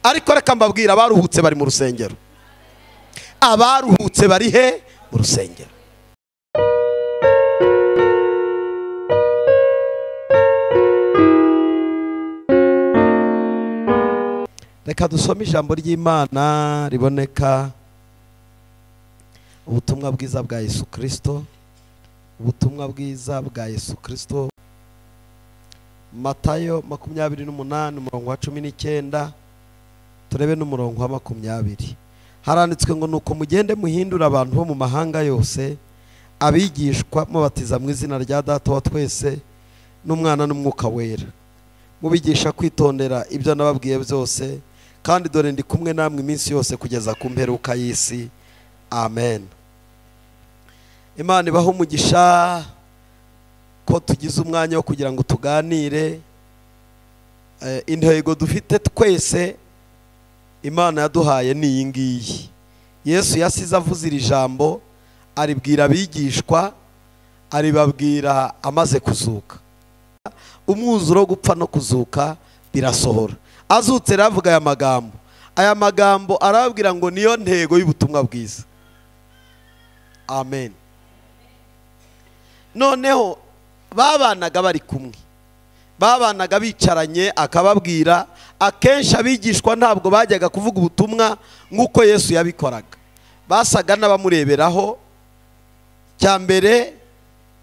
ariko reka mbabwira abaruhutse bari mu rusengero, abaruhutse bari he? Mu rusengero. Reka dusome ijambo ry'Imana riboneka ubutumwa bwiza bwa Yesu Kristo, ubutumwa bwiza bwa Yesu Kristo, Matayo 28 umurongo wa 19 turebe n'umurongo wa 20. Haranditswe ngo nuko mugende muhindura abantu bo mu mahanga yose abigishwa mubatiza mu izina rya Data wa twese n'Umwana n'Umwuka wera, mubigisha kwitondera ibyo nababwiye byose, kandi dore ndi kumwe namwe iminsi yose kugeza ku mperuka y'isi. Amen. Imana ibaho umugisha ko tugize umwanya wo kugira ngo tuganire intego dufite twese. Imana yaduhaye ni iyi ngiyi. Yesu yasize avuze iri jambo, aribwira abigishwa, aribabwira amaze kuzuka. Umwuzuro wo gupfa no kuzuka birasohora. Azutse ravuga aya magambo. Aya magambo arababwira ngo niyo ntego y'ubutumwa bwiza. Amen. Noneho babanaga bari kumwe, babanaga bicaranye, akababwira. Akenshi abigishwa ntabwo bajyaga kuvuga ubutumwa nk'uko Yesu yabikoraga, basaga n'abamureberaho. Cyambere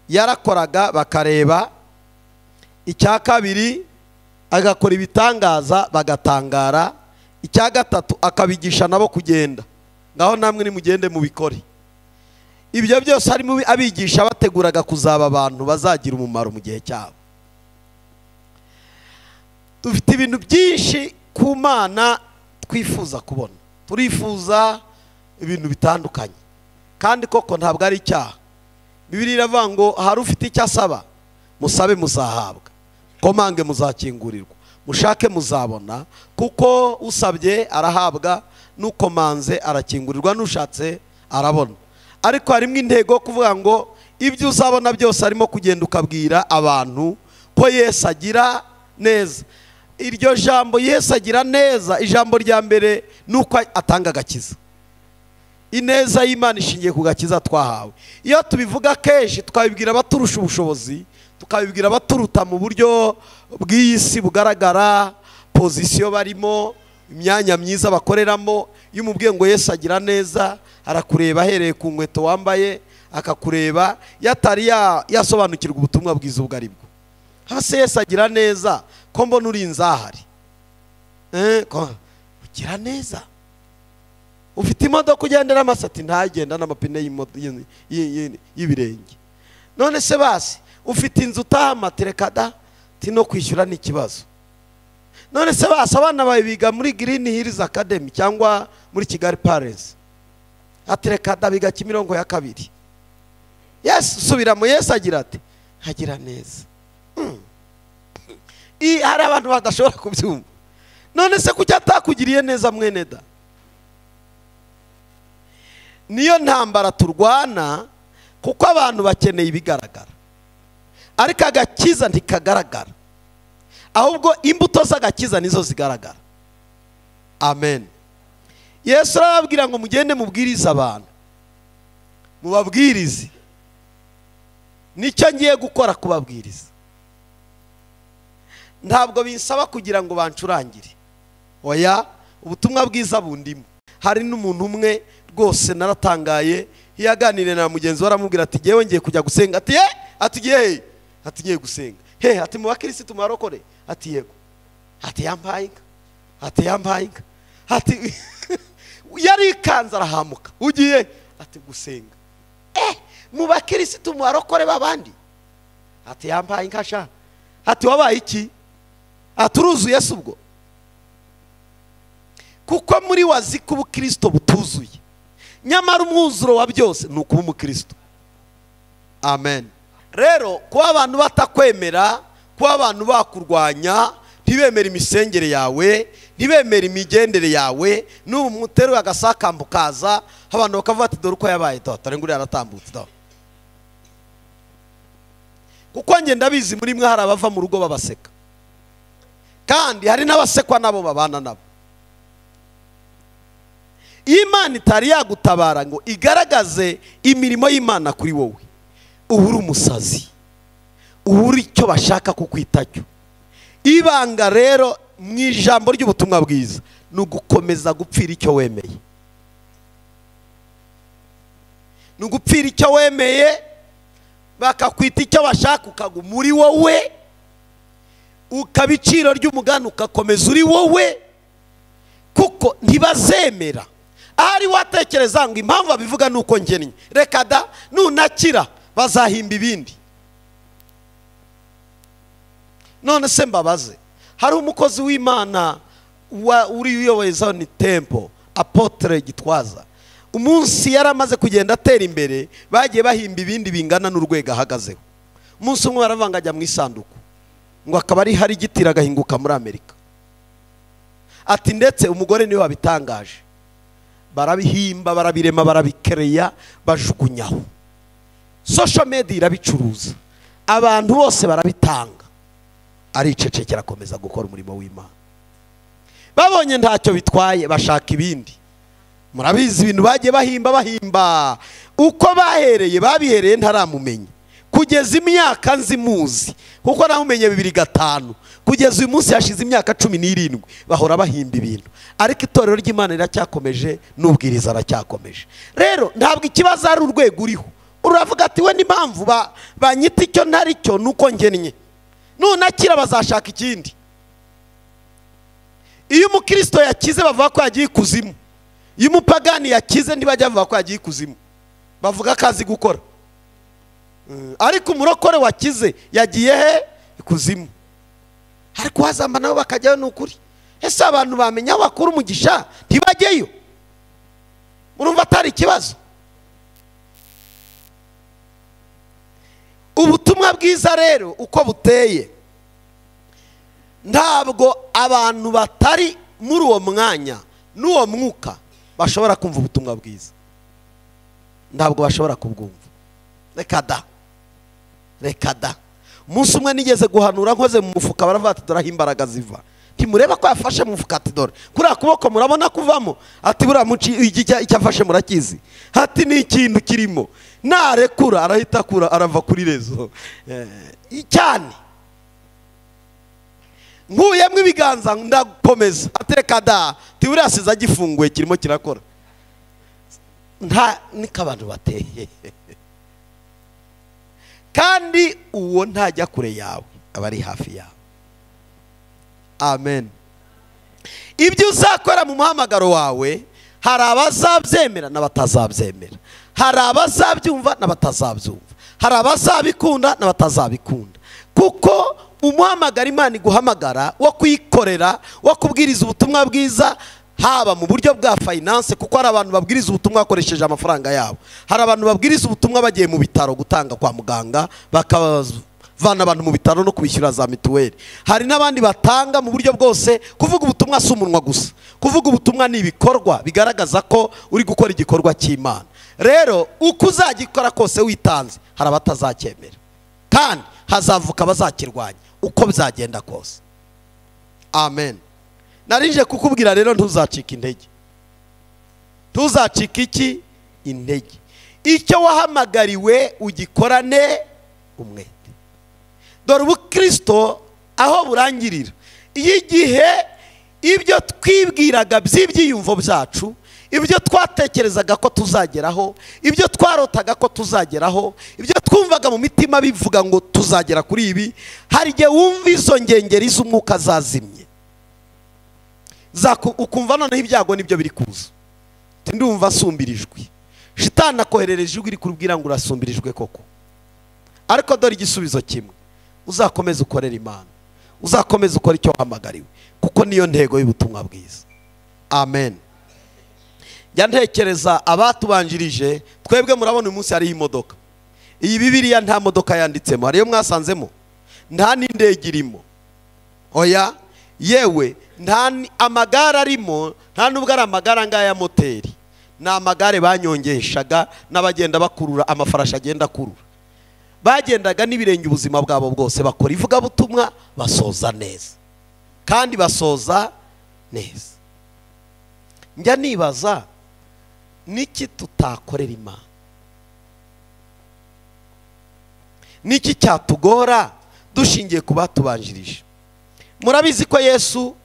yarakoraga bakareba, icya kabiri agakora ibitangaza bagatangara, icya gatatu akabigisha nabo kugenda, ngaho namwe nimugende mubikore. Ibyo byose harimo abigisha bateguraga kuzaba abantu bazagira umumaro mu gihe cyabo. Dufite ibintu byinshi ku Mana twifuza kubona, turifuza ibintu bitandukanye, kandi koko ntabwo ari icyaha. Bibiliya iravuga ngo hari ufite icyo asaba, musabe muzahabwa, komange muzakingurirwa, mushake muzabona, kuko usabye arahabwa, n'ukomanze arakingurirwa, n'ushatse arabona. Ariko harimo intego yo kuvuga ngo ibyo uzabona byose arimo kugenda ukabwira abantu ko Yesu agira neza. Iryo jambo Yesu agira neza, ijambo rya mbere nuko atanga agakiza. Ineza y'Imana ishingiye ku gakiza twahawe. Iyo tubivuga kenshi tukabibwira abaturusha ubushobozi, tukabibwira abaturuta mu buryo bw'isi bugaragara, pozisiyo barimo, imyanya myiza bakoreramo. Iyo umubwiye ngo Yesu agira neza, arakureba ahereye ku nkweto wambaye, akakureba yatari yasobanukirwa ubutumwa bwiza ubwo aribwo. Hase Yesu agira neza, ko mbona uri inzahari, ugira neza, ufite imodoka ugendera amasati ntagenda n'amapine y'ibirenge. None se basi ufite inzu utahamaterekada tino kwishyura n'ikibazo. None se basi abana bawe biga muri Green Hills Academy cyangwa muri Kigali Palace, aterekada biga Kimironko ya 2. Yesu subiramo, Yesu agira ati hagira neza. Hari abantu badashobora kubyumva. None se kuki atakugiriye neza mwene da? Niyo ntambara turwana, kuko abantu bakeneye ibigaragara, ariko agakiza ntikagaragara, ahubwo imbuto z'agakiza nizo zigaragara. Amen. Yesu arababwira ngo mugende mubwirize abantu, mubabwirize. Nicyo ngiye gukora, kubabwiriza. Ntabwo binsaba kugira ngo bancurangire, oya, ubutumwa bwiza bundimo. Hari n'umuntu umwe rwose naratangaye, yaganire na mugenzi we, aramubwira ati ngewe ngiye kujya gusenga. Ati atigiye, ati ngiye gusenga. Ati mu bakirisitu marokore? Ati yego. Ati yampaye, ati yampaye, ati yari kanza arahamuka. Ugiye? Ati gusenga. Mu bakirisitu marokore babandi? Ati yampaye nkasha. Ati wabaye iki? Aturuzuye Yesu ubwo? Kuko muri wazi kuba Kristo butuzuye, nyamara umwuzuro wa byose ni ukuba umukristo. Amen. Rero kuba abantu batakwemera, kuba abantu bakurwanya, ntibemera imisengere yawe, ntibemera imigendere yawe, n'ubu muteruye agasakambu kaza, abantu bakavuga ati dore uko yabaye, dore nguri yaratambutse. Kuko nge ndabizi muri mwe hari abava mu rugo babaseka, kandi hari n'abasekwa nabo babana nabo. Imana itari yagutabara ngo igaragaze imirimo y'Imana kuri wowe, ubu uri umusazi, ubu uri icyo bashaka kukwitacyo. Ibanga rero mu ijambo ry'ubutumwa bwiza ni ugukomeza gupfira icyo wemeye, ni ugupfira icyo wemeye, bakakwita icyo bashaka ukaguma uri wowe, ukaba iciro ry'umugani ugakomeza uri wowe, kuko ntibazemera. Ahari watekereza ngo impamvu babivuga nuko ngennye, reka da, nunakira bazahimba ibindi. None se mbabaze, hari umukozi w'Imana uri uyoboza ni tempo apotre Gitwaza, umunsi yaramaze kugenda atera imbere, bagiye bahimba ibindi bingana n'urwego ahagazeho. Umunsi umwe baravanga ajya mu isanduku, ngo akaba ari hari igitira agahinguka muri Amerika. Ati ndetse umugore niwe wabitangaje, barabihimba, barabirema, barabikereya, bajugunyaho. Social media irabicuruza, abantu bose barabitanga, aricecekera akomeza gukora umurimo w'Imana. Babonye ntacyo bitwaye, bashaka ibindi. Murabizi ibintu bagiye bahimba uko babihereye ntaramumenye, kugeza imyaka nzimuzi, kuko namumenye 2005, kugeza uyu munsi hashize imyaka 17 bahora bahimba ibintu. Ariko itorero ry'Imana riracyakomeje, n'ubwiriza aracyakomeje. Rero ntabwo ikibazo ari urwego uriho, uravuga ati we n'impamvu banyita icyo ntari cyo nuko ngennye, nunakira bazashaka ikindi. Iyo umukristo yakize bavuga ko yagiye ikuzimu, iyo umupagani yakize ntibajya bavuga ko yagiye ikuzimu, bavuga akazi gukora. Ariko umurokore wakize yagiye he? Ikuzimu. Ariko wazamba nabo bakajyayo n'ukuri. Ese abantu bamenya bakuru umugisha ntibajyeyo? Urumva atari ikibazo? Ubutumwa bwiza rero uko buteye, ntabwo abantu batari muri uwo mwanya n'uwo mwuka bashobora kumva ubutumwa bwiza, ntabwo bashobora kubwumva. Reka da, reka da. Umunsi umwe nigeze guhanura nkoze mu mufuka, baravuga ati dore aho imbaraga ziva. Ntimureba ko yafashe mu mufuka, ati dore kuriya kuboko murabona kuvamo, ati buriya muci icyo afashe murakizi, ati ni ikintu kirimo, narekura arahita akura, arava kuri rezo cyane. Nkuyemwe ibiganza ndakomeza, ati reka da, buriya siza gifunguye kirimo kirakora. Nta niko abantu bateye. Kandi uwo ntajya kure yawe, aba ari hafi yawe. Amen. Ibyo uzakora mu muhamagaro wawe, hari abazabyemera n'abatazabyemera, hari abazabyumva n'abatazabyumva, hari abazabikunda n'abatazabikunda, kuko umuhamagara Imana iguhamagara wo kuyikorera, wo kubwiriza ubutumwa bwiza, haba mu buryo bwa finance, kuko hari abantu babwiriza ubutumwa bakoresheje amafaranga yabo, hari abantu babwiriza ubutumwa bagiye mu bitaro gutanga kwa muganga, bakavana abantu mu bitaro no kubishyura za mituweli. Hari n'abandi batanga mu buryo bwose. Kuvuga ubutumwa si umunwa gusa, kuvuga ubutumwa ni ibikorwa bigaragaza ko uri gukora igikorwa cy'Imana. Rero uko uzagikora kose witanze, hari abatazacyemera, kandi hazavuka abazakirwanya uko bizagenda kose. Amen. Narinje kukubwira rero ntuzacika intege. Ntuzacika iki? Intege. Icyo wahamagariwe ugikorane umwete. Dore ubukristo aho burangirira, iyo igihe ibyo twibwiraga by'ibyiyumvo byacu, ibyo twatekerezaga ko tuzageraho, ibyo twarotaga ko tuzageraho, ibyo twumvaga mu mitima bivuga ngo tuzagera kuri ibi, hari igihe wumva izo ngengeri z'umwuka zazimye, ukumva noneho ibyago nibyo biri kuza. Ndumva asumbirijwe, shitani akoherereje ijwi rikubwira ngo urasumbirijwe koko. Ariko dore igisubizo kimwe, uzakomeza ukorera Imana, uzakomeza ukora icyo wahamagariwe, kuko niyo ntego y'ubutumwa bwiza. Amen. Njya ntekereza abatubanjirije, twebwe murabona uyu munsi hariho imodoka. Iyi Bibiliya nta modoka yanditsemo, hariyo mwasanzemo, nta n'indege irimo, oya, yewe nta amagare arimo, nta nubwo ari amagare angaya moteri, ni amagare banyongeshaga n'abagenda bakurura amafarashi agenda akurura. Bagendaga n'ibirenge ubuzima bwabo bwose, bakora ivugabutumwa, basoza neza, kandi basoza neza. Njya nibaza niki tutakorera Imana? Niki cyatugora dushingiye ku batubanjirije? Murabizi ko Yesu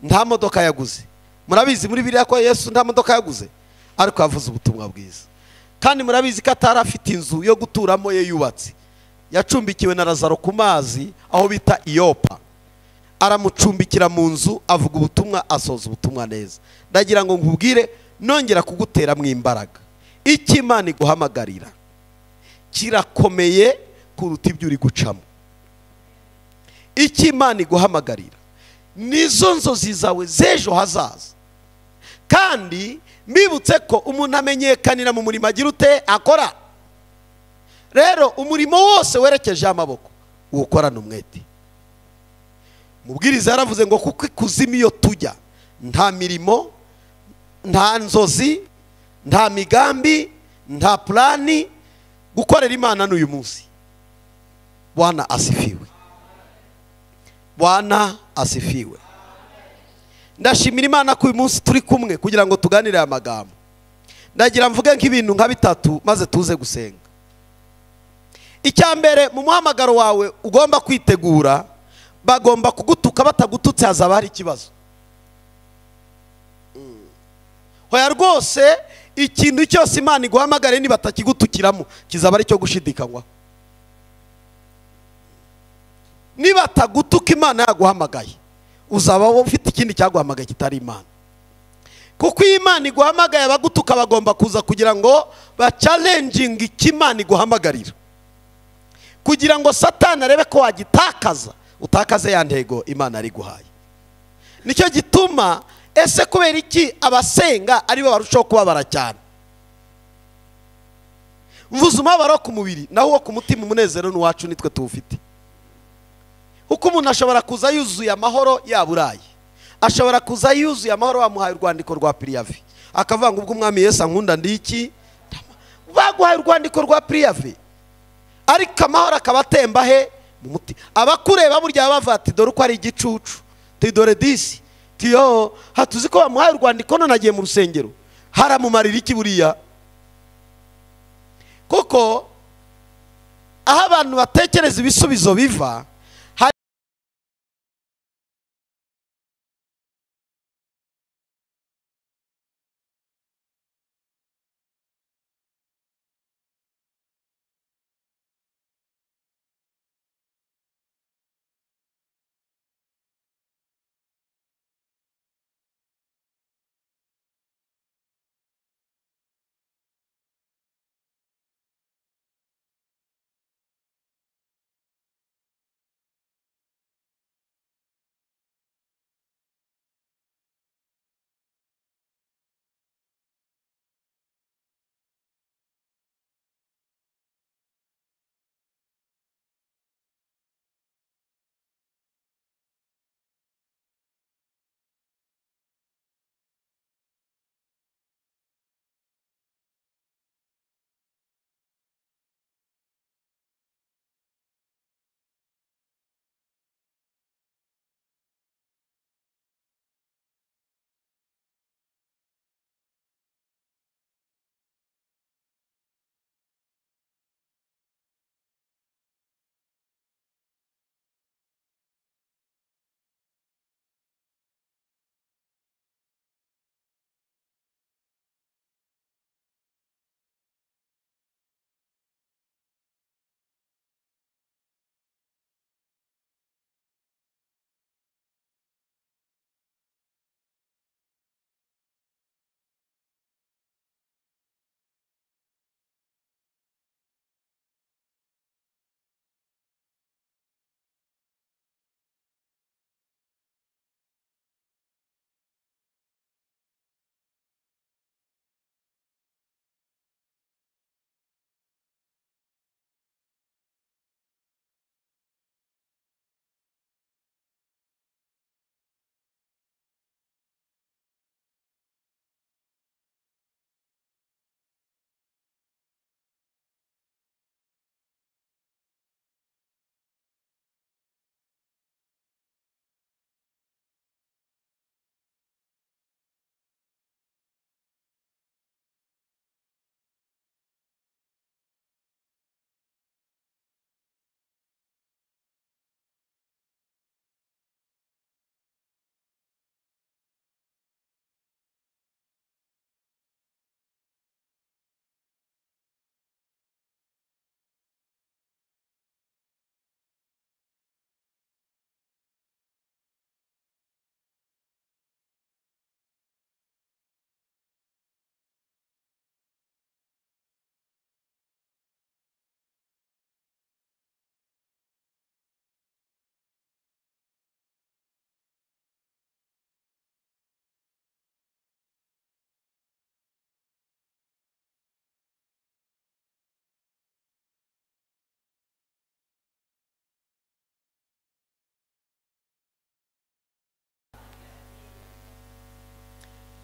nta modoka yaguze. Murabizi muri Bibiliya ko Yesu nta modoka yaguze, ariko yavuze ubutumwa bwiza. Kandi murabizi ko atari afite inzu yo guturamo ye yubatse. Yacumbikiwe na Lazaro ku mazi aho bita Iyopa. Aramucumbikira mu nzu, avuga ubutumwa, asoza ubutumwa neza. Ndagira ngo nkubwire, nongera kugutera mu imbaraga. Icyo Imana iguhamagarira kirakomeye kuruta ibyo uri gucamo. Icyo Imana iguhamagarira nizo nzozi zawe z'ejo hazaza. Kandi mbibutse ko umuntu amenyekanira mu murimo agira ute akora. Rero umurimo wose werekeje amaboko uwukorana umwete. Mubwiriza yaravuze ngo kuko ikuzimu iyo tujya nta mirimo, nta nzozi, nta migambi, nta plani. Gukorera Imana n'uyu munsi. Bwana asifiwe. Bwana asifiwe. Ndashimira Imana ko uyu munsi turi kumwe kugira ngo tuganire aya magambo. Ndagira mvuge nk'ibintu nka bitatu maze tuze gusenga. Icyambere, mu muhamagaro wawe ugomba kwitegura, bagomba kugutuka, batagututse hazaba hari ikibazo. Hoya rwose ikintu cyose Imana iguhamagare niba batakigutukiramo kizaba ari cyo gushidikanywa. Niba tagutuka Imana yaguhamagaye, uzaba ufite ikindi cyaguhamagaye kitari Imana. Kuko Imana iguhamagaye, abagutuka bagomba kuza kugira ngo ba-challenging Imana iguhamagarira, kugira ngo Satani arebe ko wagitakaza, utakaze ya ntego Imana ari guhaye. Nicyo gituma ese kubera iki abasenga ari bo barushaho kubabara cyane? Mvuze umubabaro ku mubiri, naho wo ku mutima umunezero n'uwacu nitwe tuwufite. Uko umuntu ashobora kuza yuzuye amahoro yaburaye, ashobora kuza yuzuye amahoro bamuhaye urwandiko rwa Priave, akavuga ngo ubwo umwami Yesu ankunda ndiki, baguhaye urwandiko rwa Priave, ariko amahoro akabatemba he mu muti. Abakureba burya bavuga ati dore uko ari igicucu, dore disi, tiyo hatuzi ko bamuhaye urwandiko none agiye mu rusengero, haramumarira iki buriya? Kuko aho abantu batekereza ibisubizo biva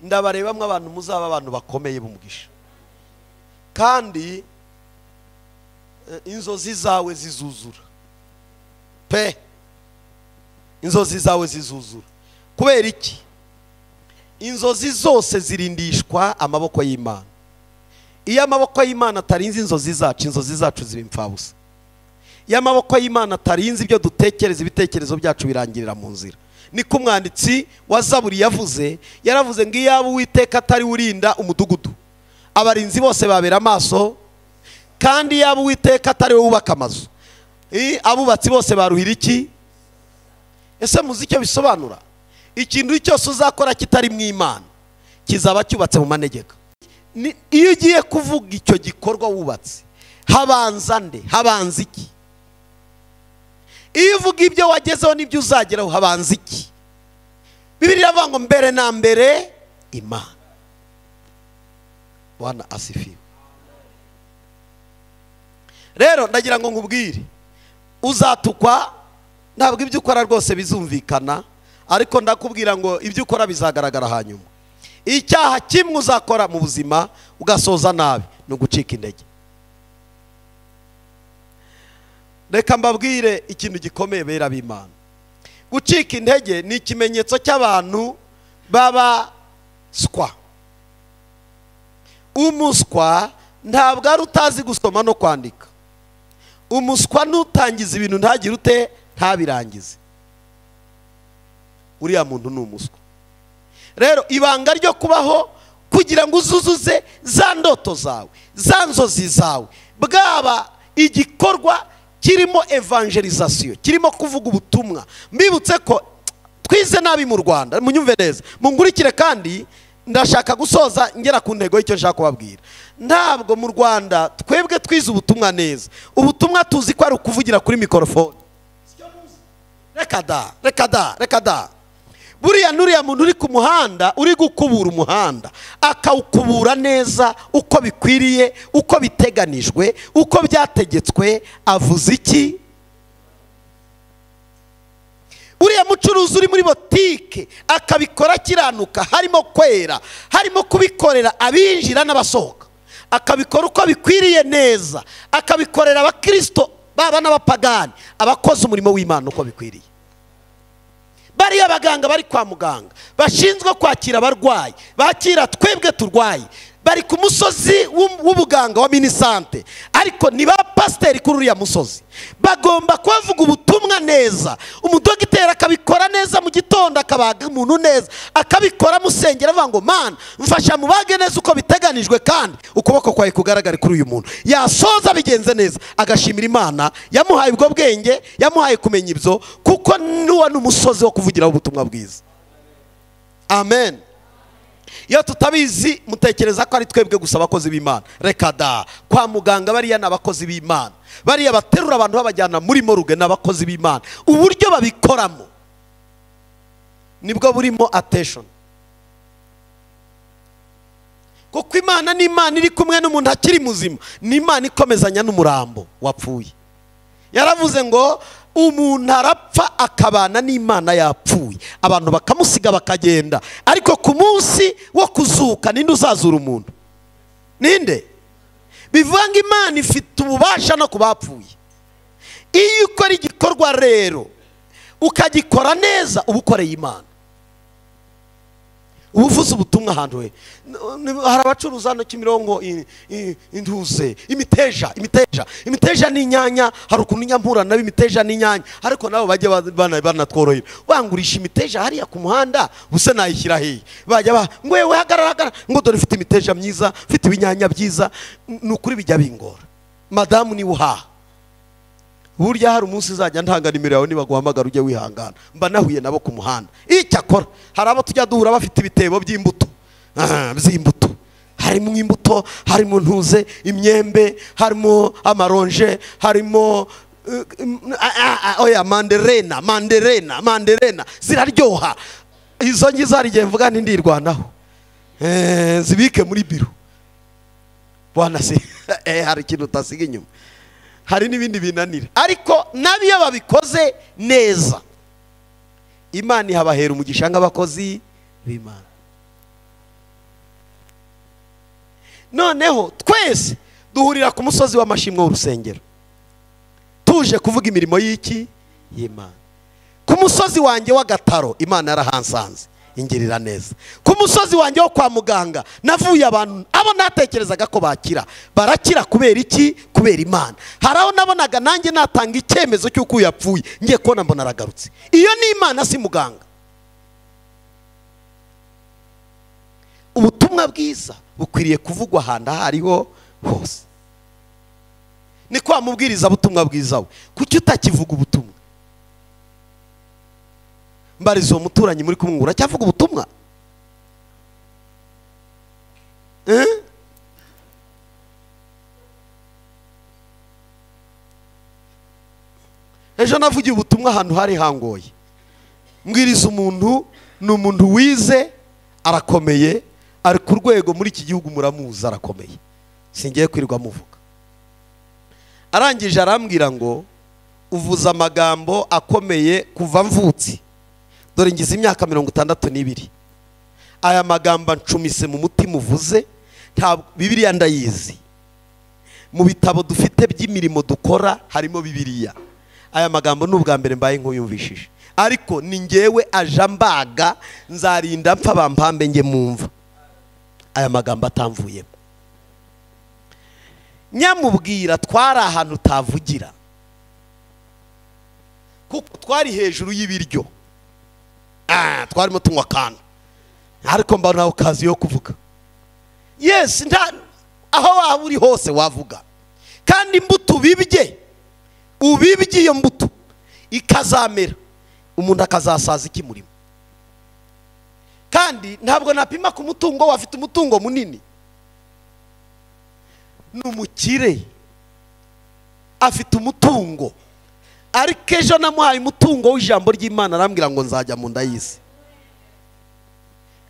ndabarebamwe abantu muzaba abantu bakomeye b'umugisha, kandi inzozi zawe zizuzura pe, inzozi zawe zizuzura. Kubera iki? Inzozi zose zirindishwa amaboko y'Imana. Iyo amaboko y'Imana atarinze inzozi zacu ziba impfabusa. Iyo amaboko y'Imana atarinze ibyo dutekereza, ibitekerezo byacu birangirira mu nzira. Niko umwanditsi wa Zaburi yavuze, yaravuze ngo iyaba Uwiteka atari urinda umudugudu, abarinzi bose babera amaso, kandi iyaba Uwiteka atari we wubaka amazu, abubatsi bose baruhira iki? Ese muzi icyo bisobanura? Ikintu cyose uzakora kitari mu Imana kizaba cyubatse mu manegeka. Iyo ugiye kuvuga icyo gikorwa wubatse, habanza nde? Habanza iki? Iyo uvuga ibyo wagezeho n'ibyo uzageraho, habanza iki? Bibiliya iravuga ngo mbere na mbere Imana. Bwana asifiwe. Rero ndagira ngo nkubwire, uzatukwa ntabwo ibyo ukora rwose bizumvikana, ariko ndakubwira ngo ibyo ukora bizagaragara hanyuma. Icyaha kimwe uzakora mu buzima ugasoza nabi ni ugucika intege. Reka mbabwire ikintu gikomeye bera b'Imana. Gucika intege ni ikimenyetso cy'abantu baba swa. Umuswa ntabwo ari utazi gusoma no kwandika. Umuswa nutangiza ibintu ntagire ute ntabirangize. Uriya muntu ni umuswa. Rero ibanga ryo kubaho kugira ngo uzuzuze za ndoto zawe, za nzozi zawe, bwaba igikorwa kirimo evangelization, kirimo kuvuga ubutumwa. Mbibutse ko twize nabi mu Rwanda, munyumve neza, mungurikire, kandi ndashaka gusoza ngera ku ntego y'icyo nshaka kubabwira. Ntabwo mu Rwanda twebwe twize ubutumwa neza. Ubutumwa tuzi ko ari ukuvugira kuri mikrofone. Reka da. Buriya nuriya muntu uri ku muhanda, uri gukubura umuhanda, akawukubura neza uko bikwiriye, uko biteganijwe, uko byategetswe, avuze iki? Uriya mucuruzi uri muri botike akabikora kiranuka, harimo kwera, harimo kubikorera abinjira n'abasohoka, akabikora uko bikwiriye neza, akabikorera abakristo baba n'abapagani, abakoze umurimo w'Imana uko bikwiriye. Bari abaganga bari kwa muganga bashinzwe kwakira abarwayi, bakira twebwe turwaye, bari ku musozi w'ubuganga wa minisante, ariko ni ba pasiteri kuri uriya musozi. Bagomba kuvuga ubutumwa neza. Umudogiteri akabikora neza mu gitondo, akabaga umuntu neza, akabikora musengera avuga ngo Mana mfasha mubage neza uko biteganijwe, kandi ukuboko kwawe kugaragare kuri uyu muntu. Yasoza bigenze neza, agashimira Imana yamuhaye ubwo bwenge, yamuhaye kumenya ibyo, kuko nuwa n'umusozi wo kuvugiraho ubutumwa bwiza. Amen. Iyo tutabizi mutekereza ko ari twebwe gusa abakozi b'Imana. Reka da, kwa muganga bariya n'abakozi b'Imana, bariya baterura abantu babajyana muri moruge n'abakozi b'Imana. Uburyo babikoramo nibwo burimo attention, kuko Imana ni Imana iri kumwe n'umuntu akiri muzima, ni Imana ikomezanya n'umurambo wapfuye. Yaravuze ngo umuntu arapfa akabana n'Imana yapfuye, abantu bakamusiga bakagenda, ariko ku munsi wo kuzuka ninde uzazura umuntu? Ninde? Bivuga ngo Imana ifite ububasha no kubapfuye. Iyo ukora igikorwa rero ukagikora neza, ubukoreye Imana, ubuvuze ubutumwa ahantu he. Hari abacuruza hano Kimironko intuze imiteja n'inyanya, hari ukuntu nyampura nabi imiteja n'inyanya, ariko nabo bajye banatworohera, wangurisha imiteja hariya ku muhanda, buse nayishyira hehe? Bajya ngwewe hagarara ngo dore ifite imiteja myiza, ifite ibinyanya byiza. Nukuri bijya bingora, madamu ni uhaha. Burya hari umunsi uzajya ntanga nimero yawe, niba guhamagara ujye wihangana, mba nahuye nabo ku muhanda. Icyakora hari abo tujya duhura bafite ibitebo by'imbuto, z'imbuto, harimo imbuto, harimo ntuze imyembe, harimo amaronje, harimo oya manderena ziraryoha. Izo ngizo hari igihe mvuga nti ndirwanaho, zibike muri biro. Bwana se hari ikintu utasiga inyuma. Hari n'ibindi binanira, ariko nabiyo babikoze neza, Imana ihabahera umugisha nk'abakozi b'Imana. noneho twese duhurira ku musozi w'amashimwe w'urusengero tuje kuvuga imirimo y'iki y'Imana. Ku musozi wanjye w'agataro Imana yarahansanze ingirira neza. Ku musozi wanjye wo kwa muganga navuye abantu abo natekerezaga ko bakira barakira kubera iki? Kubera Imana. Haraho nabonaga nanjye natanga icyemezo cy'uko yapfuye ngiye kubona mbona aragarutse. Iyo ni Imana si muganga. Ubutumwa bwiza bukwiriye kuvugwa ahantu hariho hose. Ni kwa mubwiriza butumwa bwiza we kuki utakivuga ubutumwa? Mbarizo umuturanyi muri kumwura cyavuga ubutumwa? Ejo navugiye ubutumwa ahantu hari hangoye. Mbwiriza umuntu ni umuntu wize arakomeye ari ku rwego muri iki gihugu muramuzi arakomeye. Singiye kwirirwa muvuga. Arangije arambwira ngo uvuza amagambo akomeye kuva mvutse. Dore ngize imyaka 62. Aya magambo ncumise mu mutima uvuze nta Bibiliya ndayizi. Mu bitabo dufite by'imirimo dukora harimo Bibiliya. Aya magambo n'ubwa mbere mbaye nkuyumvishije. Ariko ni ngewe aja mbaga nzarinda mpfa bampambe nge mumva. Aya magambo atamvuyemo. Nyamubwira twari ahantu tavugira. Kuko twari hejuru y'ibiryo. Twarimo tunywa akantu. Ariko mbona okazi yo kuvuga. Yes, aho waba uri hose wavuga. Kandi imbuto ubibye iyo mbuto ikazamera umuntu akazasaza iki murimo. Kandi ntabwo napima ku mutungo wafite umutungo munini. Numukire afite umutungo ariko ejo namuhaye umutungo w'ijambo ry'Imana arambwira ngo nzajya mu nda y'isi.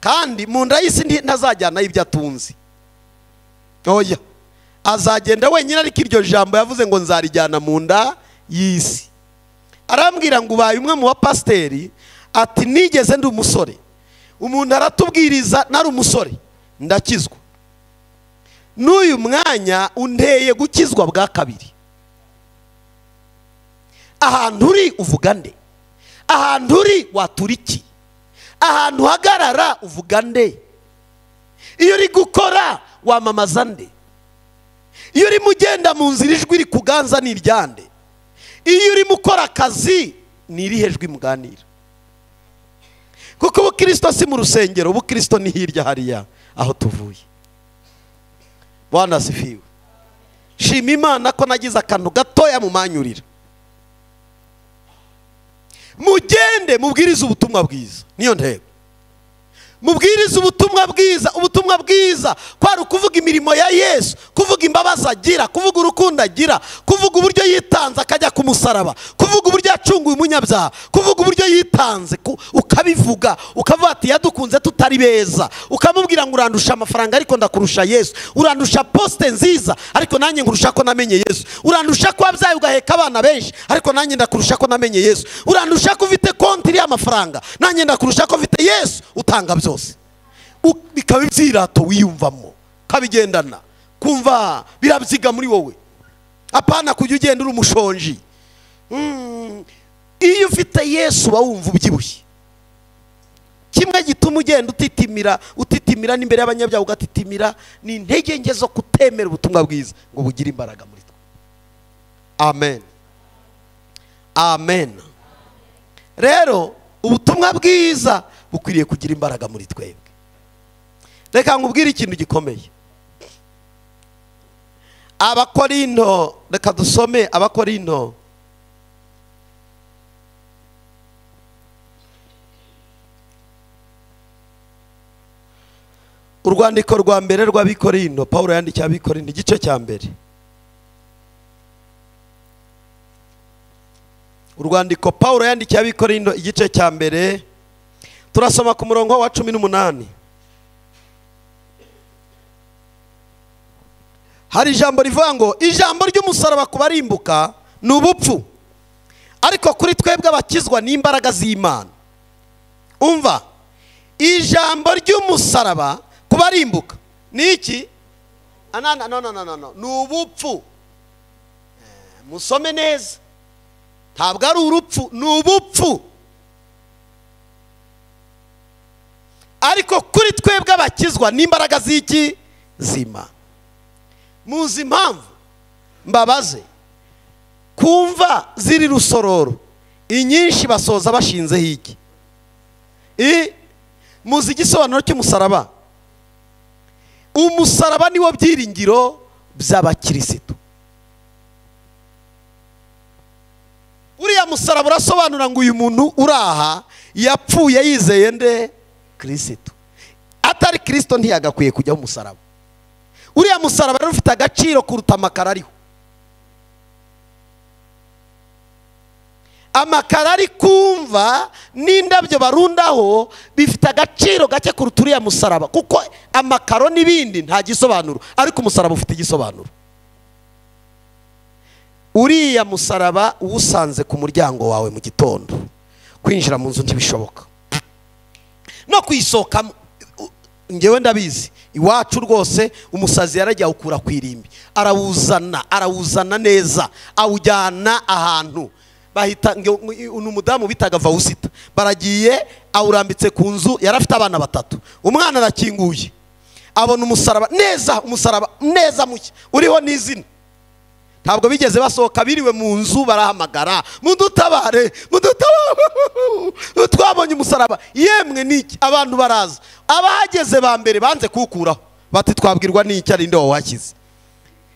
Kandi mu nda y'isi ntazajyana ibyo atunzi. Oya, azagenda wenyine ariko iryo jambo yavuze ngo nzarijyana mu nda y'isi. Arambwira ngo ubaye umwe mu bapasiteri ati nigeze ndi umusore. Umuntu aratubwiriza nari umusore ndakizwa. N'uyu mwanya unteye gukizwa bwa kabiri. Ahantu uri uvuga nde? Ahantu uri watura iki? Ahantu hagarara uvuga nde? Iyo uri gukora wamamaza nde? Iyo uri mugenda mu nzira ijwi rikuganza ni iryande? Iyo uri mukora akazi ni irihe jwi muganira? Kuko ubukristo si mu rusengero, ubukristo ni hirya hariya aho tuvuye. Bwana asifiwe. Shima Imana ko nagize akantu gatoya mu manyurira. Mugende mubwiriza ubutumwa bwiza. Niyo ntego. Mubwiriza ubutumwa bwiza. Ubutumwa bwiza kwari kuvuga imirimo ya Yesu, kuvuga imbabazi agira, kuvuga urukundo agira, kuvuga uburyo yitanze akajya ku musaraba, kuvuga uburyo yacunguye umunyabyaha, kuvuga uburyo yitanze ukabivuga, ukavuga ati yadukunze tutari beza, ukamubwira ngo urandusha amafaranga ariko ndakurusha Yesu, urandusha poste nziza ariko nanjye ngurusha ko namenye Yesu, urandusha ko wabyaye ugaheka abana benshi ariko nanjye ndakurusha ko namenye Yesu, urandusha ko ufite konti iri amafaranga nanjye ndakurusha ko ufite Yesu utanga byose. Bikaba ibyirato wiyumvamo kabigendana kumva birabyiga muri wowe. Apana kujya ugenda uri umushonji. Iyo ufite Yesu bawumva ubyibushye. Kimwe gituma ugenda utitimira n'imbere y'abanyabyaha ugatitimira ni intege nke zo kutemera ubutumwa bwiza ngo bugire imbaraga muri twe. Amen. Amen. Rero ubutumwa bwiza bukwiriye kugira imbaraga muri twebwe. Reka nkubwire ikintu gikomeye. Abakorinto, reka dusome Abakorinto. Urwandiko rwa mbere rw'Abikorinto, Paulo yandikiye Abikorinto igice cya mbere. Urwandiko Paulo yandikiye Abikorinto igice cya mbere. Turasoma ku murongo wa 18. Hari ijambo rivuga ngo ijambo ry'umusaraba kubarimbuka ni ubupfu, ariko kuri twebwe abakizwa ni imbaraga z'Imana. Umva, ijambo ry'umusaraba kubarimbuka ni iki? no ni ubupfu. Musome neza, ntabwo ari urupfu, ni ubupfu. Ariko kuri twebwe abakizwa n'imbaraga z'iki zima. Muzi impamvu mbabaze kumva ziri rusororo inyinshi basoza bashinzeho iki? Muzi igisobanuro cy'umusaraba? Umusaraba niwo byiringiro by'abakirisitu. Uriya musaraba urasobanura ngo uyu muntu uraha yapfuye yizeye nde? Kristo. Atari Kristo ntiyagakwiye kujya mu musaraba. Uriya musaraba rero ufite agaciro kuruta amakara ariho. Amakara ari kumva n'indabyo barundaho bifite agaciro gake kuruta uriya musaraba, kuko amakaro n'ibindi nta gisobanuro, ariko umusaraba ufite igisobanuro. Uriya musaraba uwusanze ku muryango wawe mu gitondo, kwinjira mu nzu ntibishoboka, no kwisohokamo. Ngewe ndabizi iwacu rwose umusazi yarajya ukura ku irimbi, arawuzana neza, awujyana ahantu bahita umudamu bitaga Vawusita, baragiye awurambitse ku nzu, yarafite abana 3. Umwana arakinguye abona umusaraba neza mushya uriho n'izina. Ntabwo bigeze basohoka, biriwe mu nzu barahamagara, mudutabare, twabonye umusaraba. Yemwe niki? Abantu baraza, abahageze ba mbere banze kuwukuraho, bati twabwirwa n'iki ari nde wawakize.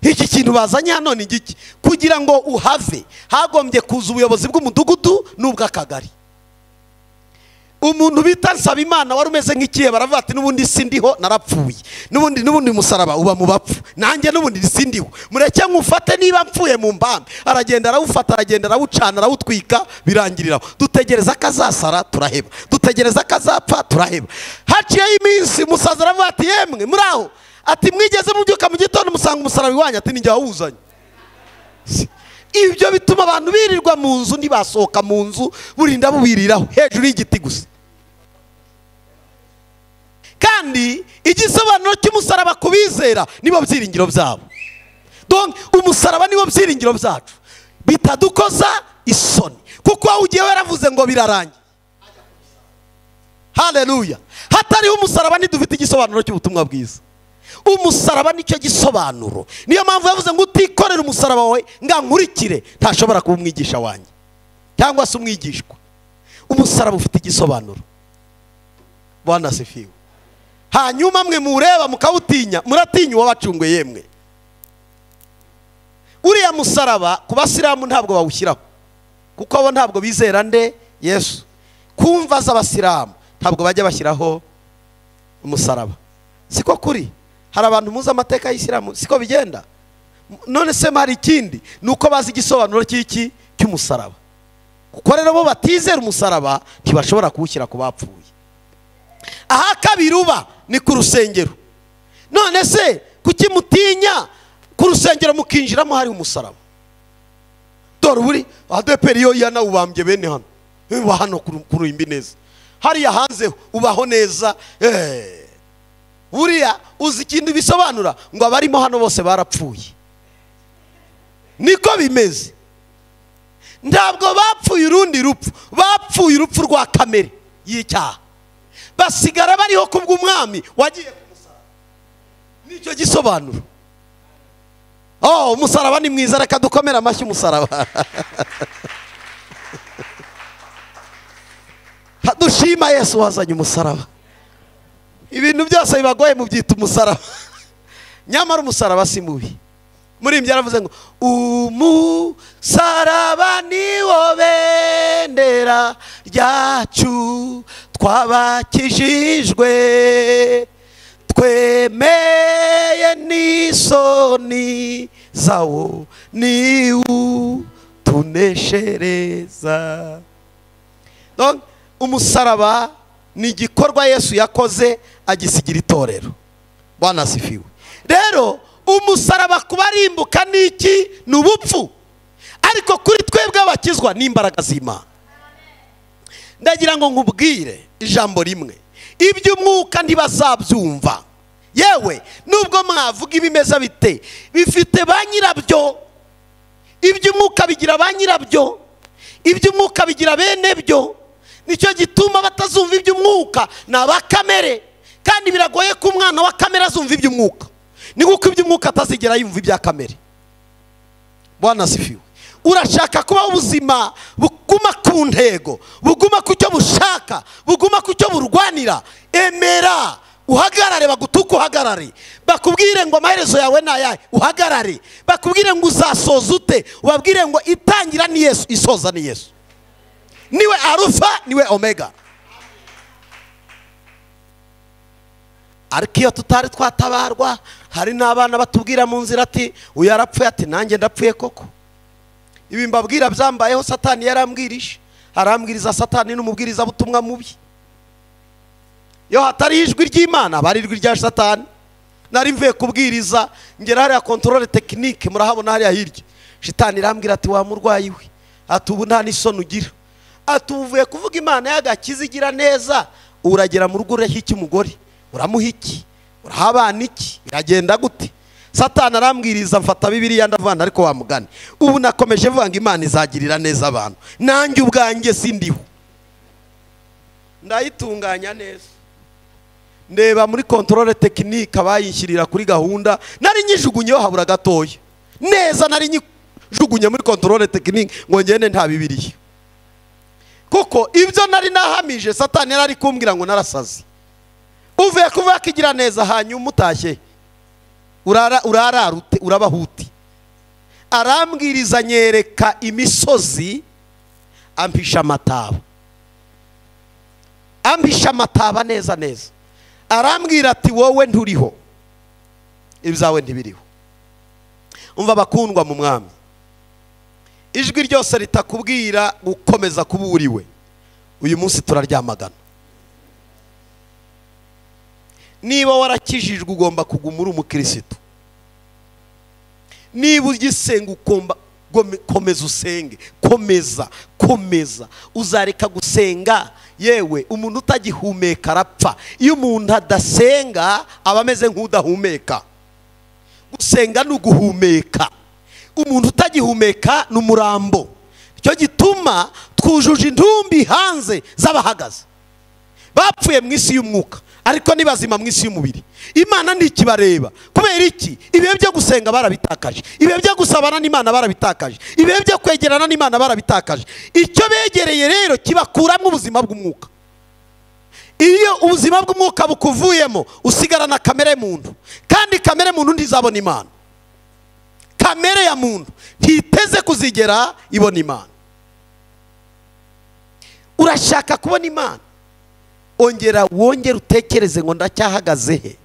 Iki kintu bazanye hano ni giki? Kugira ngo uhave hagombye kuza ubuyobozi bw'umudugudu n'ubw'akagari. Umuntu bita Nsabimana wari umeze nk'ikihe, baravuga ati n'ubundi sindiho, narapfuye, n'ubundi musaraba uba mu bapfu, nanjye n'ubundi sindiho, mureke nkufate niba mpfuye mu mbambe. Aragenda arawufata, aragenda arawucana, arawutwika, birangiriraho. Dutegereza kazasara turaheba, dutegereza kazapfa turaheba. Haciyeho iminsi umusaza aravuga ati yemwe muraho, ati mwigeze mubyuka mu gitondo musanga umusaraba iwanyu? Ati ninjye wawuzanye. Ibyo bituma abantu birirwa mu nzu, ntibasohoka mu nzu, burinda bubiriraho hejuru y'igiti gusa. Kandi igisobanuro cy'umusaraba kubizera nibo byiringiro byabo. Donc umusaraba nibo byiringiro byacu, bitadukoza isoni, kuko ugiye waravuze ngo birarangiye. Haleluya. Hatariho umusaraba ntidufite igisobanuro cy'ubutumwa bwiza. Umusaraba nicyo gisobanuro. Niyo mpamvu yavuze ngo utikorera umusaraba wawe ngankurikire, ntashobora kuba umwigisha wanjye cyangwa se umwigishwa. Umusaraba ufite igisobanuro. Bwana asifiwe. Hanyuma mwe mureba mukawutinya, muratinya uwabacunguye yemwe. Uriya musaraba ku basilamu ntabwo bawushyiraho, kuko abo ntabwo bizera nde? Yesu. Kumva z'abasilamu ntabwo bajya bashyiraho umusaraba. Siko kuri? Hari abantu muzi amateka y'Isilamu, siko bigenda? None se hari ikindi, nuko bazi igisobanuro cy'iki cy'umusaraba. Kuko rero bo batizera umusaraba ntibashobora kuwushyira ku bapfuye. Aha kabiri uba ni ku rusengero. None se kuki mutinya ku rusengero mukinjiramo hari umusaraba? Dore buri ADPR yo yanawubambye bene hano, uba hano kuruimbi neza, hariya hanze ubaho neza. Buriya uzi ikintu bisobanura ngo abarimo hano bose barapfuye. Niko bimeze. Ntabwo bapfuye urundi rupfu, bapfuye urupfu rwa kamere y'icyaha, basigara bariho kubw'umwami wagiye ku musaraba. Nicyo gisobanuro. Umusaraba ni mwiza, reka dukomera amashyi umusaraba. Dushima Yesu wazanye umusaraba. Ibintu byose bibagoye mu byita umusaraba. Nyamara umusaraba si mubi. Muri ibyo yaravuze ngo umusaraba niwo bendera ryacu, twabakijijwe, twemeye n'isoni zawo, niwo tuneshereza. Donc umusaraba ni igikorwa Yesu yakoze agisigira itorero. Bwana asifiwe. Rero umusaraba kubarimbuka niki? Ni ubupfu. Ariko kuri twebwe abakizwa ni imbaraga z'Imana. Ndagira ngo nkubwire ijambo rimwe, iby'umwuka ntibazabyumva, yewe nubwo mwavuga ibimeze bite bifite ba nyirabyo. Iby'umwuka bigira ba nyirabyo, iby'umwuka bigira bene byo. Nicyo gituma batazumva iby'umwuka n'aba kamere, kandi biragoye ko umwana wa kamere azumva iby'umwuka. Ni kuko iby'umwuka atazigera yumva ibya kamere. Bwana sifiwe. Urashaka kuba ubuzima buguma ku ntego, buguma ku cyo bushaka, buguma ku cyo burwanira, emera uhagarare. Bagutuka uhagarare, bakubwire ngo amaherezo yawe nayahe uhagarare, bakubwire ngo uzasoza ute ubabwire ngo itangira ni Yesu, isoza ni Yesu. Niwe Alpha, niwe Omega. Ariko iyo tutari twatabarwa, hari n'abana batubwira mu nzira ati uyu yarapfuye, ati nanjye ndapfuye koko. Ibi mbabwira byambayeho, Satani yarambwirije, arambwiriza Satani n'umubwiriza butumwa mubi. Iyo hatari ijwi ry'Imana bari ijwi rya Satani. Nari mvuye kubwiriza, ngera hariya controle technique, murahabona hariya hirya. Satani irambwira ati wa murwayi we, ati ubu nta n'isoni ugira, ati uvuye kuvuga Imana y'agakiza igira neza, uragera mu rugo uraha iki umugore, uramuha iki, uraha abana iki, biragenda gute? Satani arambwiriza, mfata Bibiliya ndavana, ariko wa mugani ubu nakomeje vanga Imana izagirira neza abantu, nanjye ubwanjye sindiho. Ndayitunganya neza, ndeba muri controle technique abayishyirira kuri gahunda, nari nyijugunyeho habura gatoya neza, nari nyijugunye muri controle technique ngo ngende nta Bibiliya. Kuko ibyo nari nahamije Satani yari kumbwira ngo narasazi. Uvuye kuvuga kigira neza, hanyuma utashye urararute urabahuti. Arambwiriza nyereka imisozi, ampisha amataba, ampisha amataba neza neza. Arambwira ati wowe nturiho, ibyawe ntibiriho. Umva bakundwa mu mwami, ijwi ryose ritakubwira gukomeza kuba uriwe, uyu munsi turaryamagana. Niba warakijijwe ugomba kuguma uri umukristo. Niba ugisenga ukomba komeza usenge, komeza. Uzareka gusenga, yewe umuntu utagihumeka arapfa. Iyo umuntu adasenga aba ameze nk'udahumeka. Gusenga ni uguhumeka. Umuntu utagihumeka ni umurambo. Cyo gituma twujuje intumbi hanze z'abahagaze, bapfuye mu isi y'umwuka, ariko nibazima mu isi y'umubiri. Imana ntikibareba. Kubera iki? Ibihe byo gusenga barabitakaje, ibihe byo gusabana n'Imana barabitakaje, ibihe byo kwegerana n'Imana barabitakaje. Icyo begereye rero kibakuramo ubuzima bw'umwuka. Iyo ubuzima bw'umwuka bukuvuyemo usigarana kamere muntu, kandi kamere muntu ntizabona Imana. Kamere ya muntu ntiteze kuzigera ibona Imana. Urashaka kubona Imana, ongera wongera utekereze ngo ndacyahagaze he,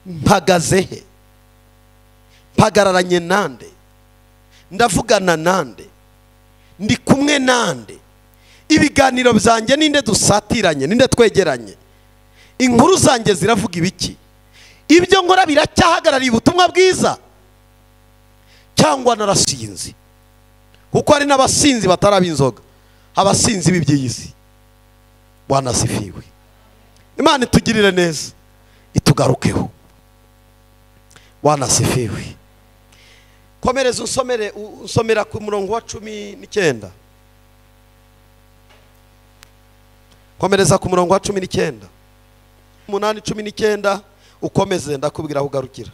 mpagaze he, mpagararanye nande, ndavugana nande, ndi kumwe nande, ibiganiro byanjye ninde dusatiranye, ninde twegeranye, inkuru zanjye ziravuga ibiki, ibyo nkora biracyahagarariye ubutumwa bwiza, cyangwa narasinzi? Kuko hari n'abasinzi bataraba inzoga, abasinzi b'iby'isi. Bwana sifiwe. Imana itugirire neza, itugarukeho. Bwana sifiwe. Komereza usomera ku murongo wa 19. Komereza ku murongo wa 19. 8:19 ukomeze, ndakubwira aho ugarukira.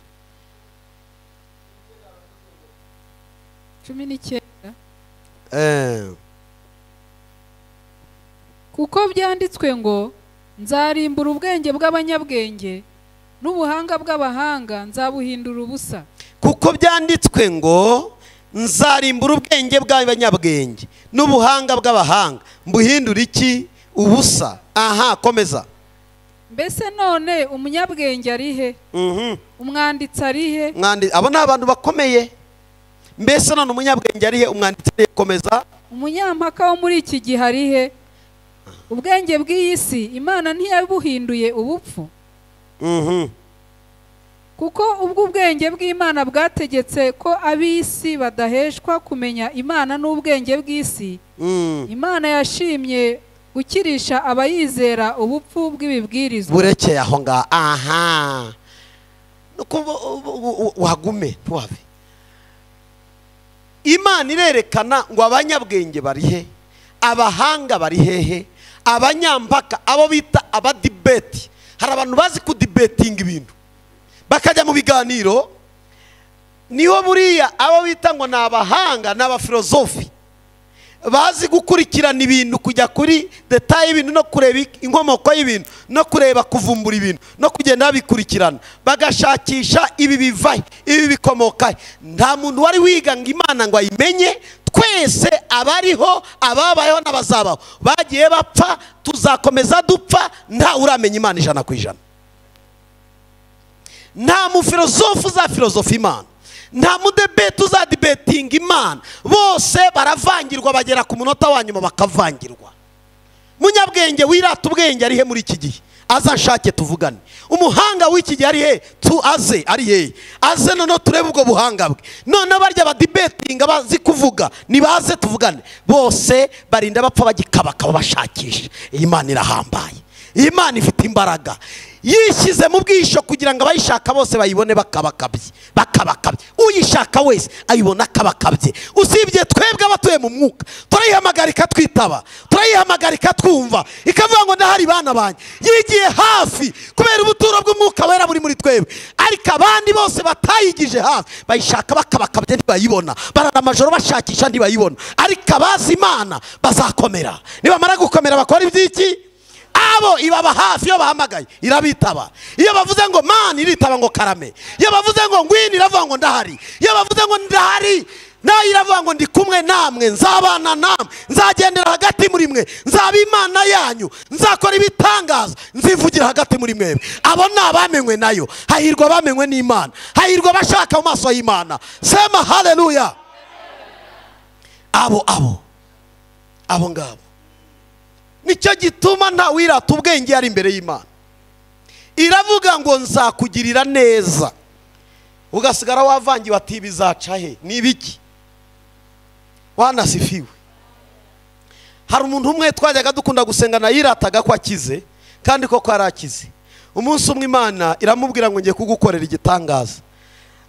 19. Kuko byanditswe ngo nzarimbura ubwenge bw'abanyabwenge n'ubuhanga bw'abahanga nzabuhindura ubusa. Kuko byanditswe ngo nzarimbura ubwenge bw'abanyabwenge n'ubuhanga bw'abahanga mbuhindura iki? Ubusa. Aha, komeza. Mbese none umunyabwenge ari he? Umwanditsi ari he? Abo ni abantu bakomeye. Mbese none umunyabwenge ari he? Umwanditsi ari he? Komeza. Umunyampaka wo muri iki gihe ari he? Ubwenge bw'iyi si Imana ntiyabuhinduye ubupfu. Kuko ubwo ubwenge bw'Imana bwategetse ko ab'isi badaheshwa kumenya Imana n'ubwenge bw'isi, Imana yashimye gukirisha abayizera ubupfu bw'ibibwirizwa. burekeye aho ngaho. aha wagume tuwave. Imana irerekana ngo abanyabwenge bari he, abahanga bari hehe, abanyampaka, abo bita abadibeti. Hari abantu bazi kudibetinga ibintu bakajya mu biganiro, niho buriya abo bita ngo ni abahanga n'abafilozofi bazi gukurikirana ibintu, kujya kuri detaye y'ibintu no kureba inkomoko y'ibintu no kureba kuvumbura ibintu no kugenda babikurikirana bagashakisha ibi bivahe ibi bikomokahe. Nta muntu wari wiga ngo Imana ngo ayimenye. Twese abariho ababayeho n'abazabaho bagiye bapfa, tuzakomeza dupfa, nta uramenya Imana 100%. Nta mufilozofi uzafilozofi Imana, nta mudebeti uzadibetinga Imana. Bose baravangirwa, bagera ku munota wa nyuma bakavangirwa. Munyabwenge wirata ubwenge ari he muri iki gihe? Aza nshake tuvugane. Umuhanga w'iki gihe ari he? Aze ari he? Aze none turebe ubwo buhanga bwe. None barya badibetinga bazi kuvuga nibaze tuvugane. Bose barinda bapfa bagikabaka bashakisha. Imana irahambaye, Imana ifite imbaraga, yishyize mu bwisho kugira ngo abayishaka bose bayibone bakabakabye. Uyishaka wese ayibona akabakabye. Usibye twebwe abatuye mu mwuka, turayihamagara ikatwitaba, turayihamagara ikatwumva, ikavuga ngo ndahari bana banjye. Yigiye hafi kubera ubuturo bw'umwuka wera buri muri twebwe. Ariko abandi bose batayigije hafi bayishaka bakabakabye ntibayibona, barara amajoro bashakisha ntibayibona. Ariko abazi Imana bazakomera. Nibamara gukomera bakora ibyiki, abo ibaba hafi. Iyo bahamagaye irabitaba. Iyo bavuze ngo Mana iritaba ngo karame. Iyo bavuze ngo ngwini iravuga ngo ndahari. Iyo bavuze ngo ndahari nayo iravuga ngo ndi kumwe namwe, nzabana namwe, nzagendera hagati muri mwe, nzaba Imana yanyu, nzakora ibitangaza, nzivugira hagati muri mwe. Abo ni abamenywe nayo. Hahirwa abamenywe n'Imana, hahirwa bashaka mu maso y'Imana. Sema haleluya. Abo ngabo nicyo gituma nta wirata ubwenge ari imbere y'Imana. Iravuga ngo nzakugirira neza, ugasigara wavangiwe ati bizaca he nibiki. Wanasifiwe. Hari umuntu umwe twajyaga dukunda gusengana yirataga ko akize, kandi koko arakize. Umunsi umwe Imana iramubwira ngo ngiye kugukorera igitangaza.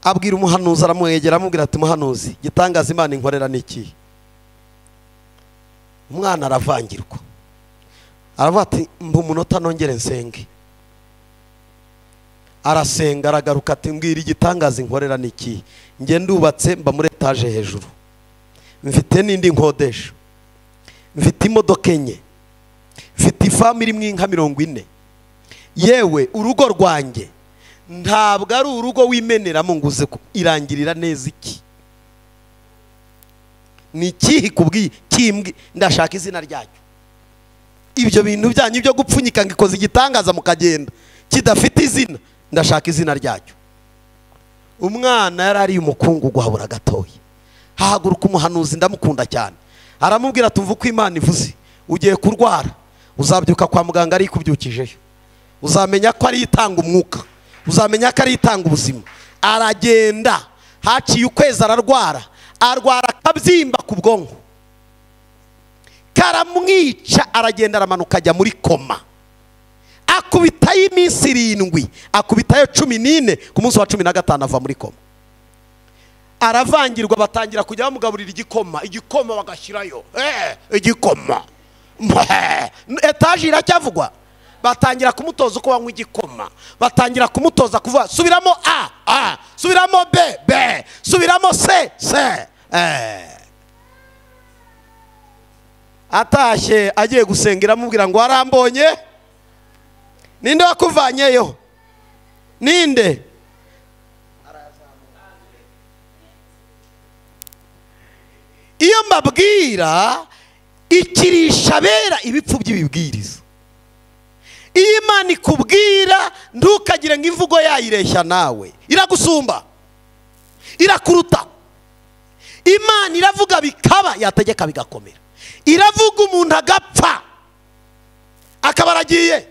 Abwira umuhanuzi, aramwegera amubwira ati muhanuzi, igitangaza Imana inkorera niki? Umwana aravangirwa, aravuga ati mba umunota nongere nsenge. Arasenga, aragaruka ati mbwira igitangaza inkorera niki? Nge ndubatse mba muri etaje hejuru, mfite n'indi nkodesha, mfite imodoka enye, mfite ifamu irimo inka 40. Yewe urugo rwanjye ntabwo ari urugo wimeneramo nguze irangirira neza iki? Ni ikihi kubwi kimbwi? Ndashaka izina ryacyo. Ibyo bintu byanyu byo gupfunyika ngikoze igitangaza mukagenda kidafite izina, ndashaka izina ryacyo. Umwana yarari umukungu guhabura gatoyi, hahaguruka umuhanuzi ndamukunda cyane, aramubwira tumva uko Imana ivuze, ugiye kurwara, uzabyuka kwa muganga ari kubyukijeyo, uzamenya ko ari itanga umwuka, uzamenya ko ari itanga ubuzima. Aragenda, haciye ukwezi ararwara akabyimba ku bwonko, karamwica, aragenda aramanuka ajya muri koma. Akubitayo iminsi 7, akubitayo 14, ku munsi wa 15 ava muri koma. Aravangirwa, batangira kujya bamugaburira igikoma bagashyirayo igikoma. Etaje iracyavugwa. Batangira kumutoza uko banywa igikoma, batangira kumutoza kuvuga subiramo a, subiramo b, subiramo c. Atashye agiye gusengera amubwira ngo arambonye. Ninde wakuvanyeyo? Ninde? Iyo mbabwira ikirisha bera ibipfu by'ibibwiriza. Iyo Imana ikubwira ntukagire ngo imvugo yayireshya nawe, iragusumba, irakuruta. Imana iravuga bikaba, yategeka bigakomera. Iravuga umuntu agapfa akaba aragiye.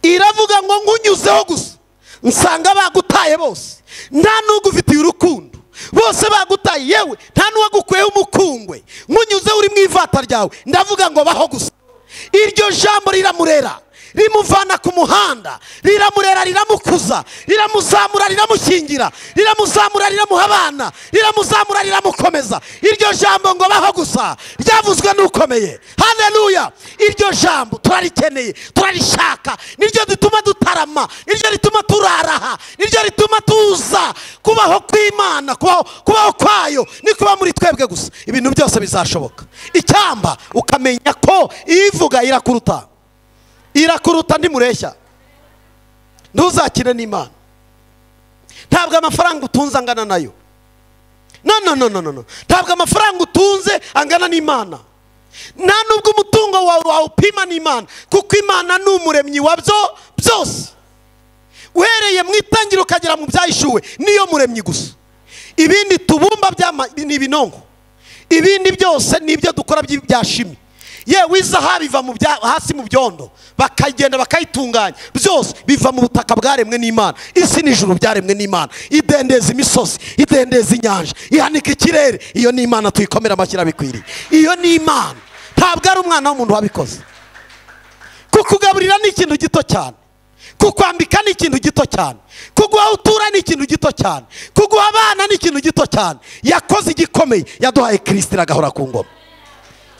Iravuga ngo nkunyuzeho gusa nsanga bagutaye bose, nta nubwo ufitiye urukundo, bose bagutaye, yewe nta nuwagukuyeho umukungwe, nkunyuze uri mu ivata ryawe, ndavuga ngo baho gusa. iryo jambo riramurera, rimuvana ku muhanda, riramurera, riramukuza, riramuzamura, riramushyingira, riramuzamura, riramuha abana, riramuzamura, riramukomeza. Iryo jambo ngo baho gusa ryavuzwe n'ukomeye. Haleluya! Iryo jambo turarikeneye, turarishaka, niryo rituma dutarama, niryo rituma turaraha, niryo rituma tuza. Kubaho kw'Imana, kubaho kwayo ni kuba muri twebwe gusa, ibintu byose bizashoboka. Icyamba ukamenya ko ivuga irakuruta ndi mureshya. Ntuzakire n'Imana. Ntabwo amafaranga utunze angana nayo. No. Ntabwo amafaranga utunze angana n'Imana. Nta nubwo umutungo wawe wawupima n'Imana, kuko Imana ni umuremyi wa byose. Uhereye mu itangiriro ukagera mu byahishuwe niyo muremyi gusa. Ibindi tubumba ni ibinongo, ibindi byose nibyo dukora byashimi. Yewe izahabu biva hasi mu byondo, bakagenda bakayitunganya, byose biva mu butaka bwaremwe n'Imana. Isi n'ijuru byaremwe n'Imana. Idendeza imisozi, idendeza inyanja, ihanika ikirere. Iyo ni Imana, tuyikomera amashyira bikwiriye. Iyo ni Imana, ntabwo ari umwana w'umuntu wabikoze. Kukugaburira ni ikintu gito cyane, kukwambika ni ikintu gito cyane, kuguha utura ni ikintu gito cyane, kuguha abana ni ikintu gito cyane. Yakoze igikomeye, yaduhaye Kristo agahora ku ngoma.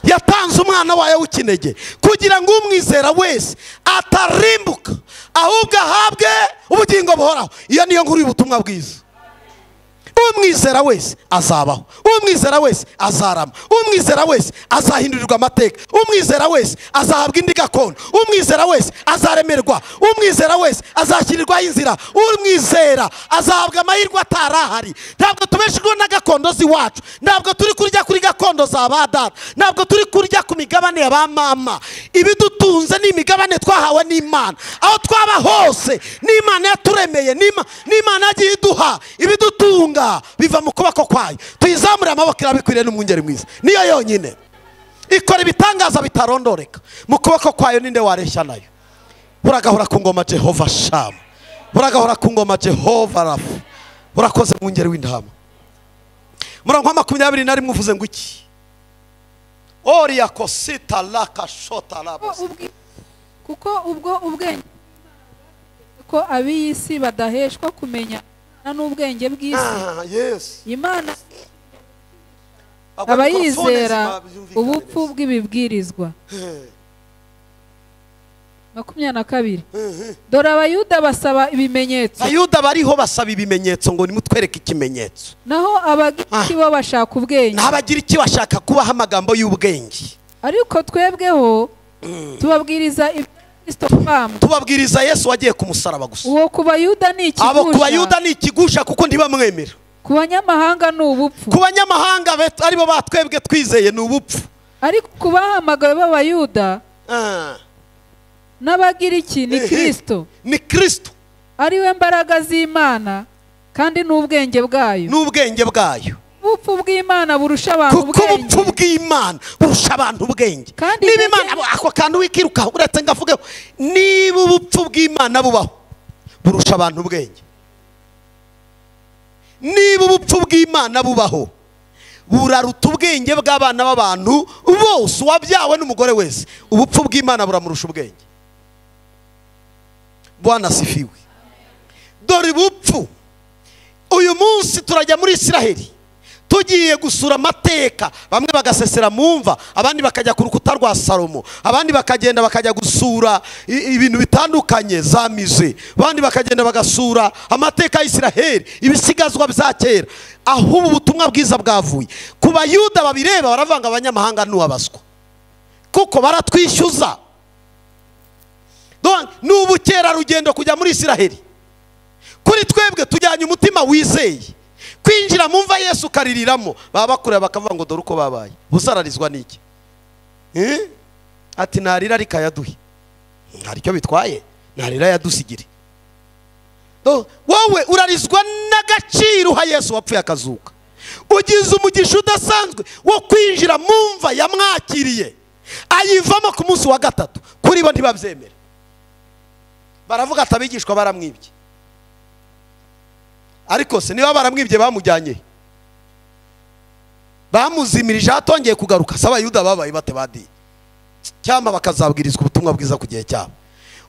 Yatanze umwana wayo w'ikinege kugira ngo umwizera wese atarimbuka, ahubwo ahabwe ubugingo buhoraho. Iyo niyo nkuru y'ubutumwa bwiza. Umwizera wese azabaho, umwizera wese azarama, umwizera wese azahindurirwa amateka, umwizera wese azahabwa indi gakondo, umwizera wese azaremerwa, umwizera wese azashyirirwaho inzira, umwizera azahabwa amahirwe atarahari. Ntabwo tubeshejwe na gakondo z'iwacu, ntabwo turi kurya kuri gakondo za ba data, ntabwo turi kurya ku migabane ya ba mama. Ibidutunze ni imigabane twahawe n'Imana. Aho twaba hose n'Imana yaturemeye, n'Imana yagiye iduha ibidutunga, biva mu kuboko kwayo. Tuyizamure amaboko, irabikwiriye n'umwungeri mwiza. Niyo yonyine ikora ibitangaza bitarondoreka. Mu kuboko kwayo ninde wareshya nayo? Uragahora ku ngoma Jehova Shama, uragahora ku ngoma Jehova Rafu. Urakoze mwungeri w'intama. Murongo wa 21 uvuze ngo iki? Oria kosita laka shota labas. Kuko ubwo ubwenge ko ab'isi badaheshwa kumenya n'ubwenge bw'isi. Yes. Imana abayizera ubupfu bw'ibibwirizwa. 22. Dore abayuda basaba ibimenyetso. Abayuda bariho basaba ibimenyetso ngo nimutwereke ikimenyetso. Naho abagiriki bo bashaka ubwenge. N'abagiriki bashaka kubaha amagambo y'ubwenge. Ariko twebweho tubabwiriza Kristo kwamba, tubabwiriza Yesu wagiye ku musaraba gusa. Uwo ku bayuda ni ikigusha. Abo ku bayuda ni ikigusha kuko ntibamwemera. Ku banyamahanga ni ubupfu. Ku banyamahanga aribo batwebwe twizeye ni ubupfu. Ariko ku bahamagawe b'abayuda n'abagiriki ni Kristo. Ni Kristo ariwe mbaraga z'Imana kandi n'ubwenge bwayo. N'ubwenge bwayo. Ubupfu bw'Imana burusha abantu ubwenge. Kuko ubupfu bw'Imana burusha abantu ubwenge. Niba Imana ako kantu wikiruka uretse ngavuge, niba ubupfu bw'Imana bubaho burusha abantu ubwenge. Niba ubupfu bw'Imana bubaho buraruta ubwenge bw'abana b'abantu bose, wabyawe n'umugore wese. Ubupfu bw'Imana buramurusha ubwenge. Bwana sifiwe. Dore ubupfu. Uyu munsi turajya muri Isiraheli, tugiye gusura amateka. Bamwe bagasesera mu mva, abandi bakajya ku rukuta rwa Salomo, abandi bakagenda bakajya gusura ibintu bitandukanye za mize, abandi bakagenda bagasura amateka ya Isiraheli, ibisigazwa bya kera. Aho ubu butumwa bwiza bwavuye ku bayuda babireba baravanga abanyamahanga n'uwabaswa, kuko baratwishyuza. N'ubukera rugendo kujya muri Isiraheli. Kuri twebwe tujyanye umutima wizeye kwinjira mu mva Yesu kaririramo. Baba bakureba bakavuga ngo dore uko babaye. Busararizwa niki? Ati narira ariko yaduhe. Hari cyo bitwaye, narira yadusigire. Wowe urarizwa n'agaciro ha Yesu wapfuye akazuka. Ugize umugisha udasanzwe wo kwinjira mu mva yamwakiriye, ayivamo ku munsi wa gatatu. Kuri bo ntibabyemera, baravuga atabigishwa baramwibye. Ariko se niba baramwibye bamujyanye, bamuzimirije atongeye kugaruka. Saba Yuda babaye bate badi? cyangwa bakazabwirizwa ubutumwa bwiza ku gihe cyabo.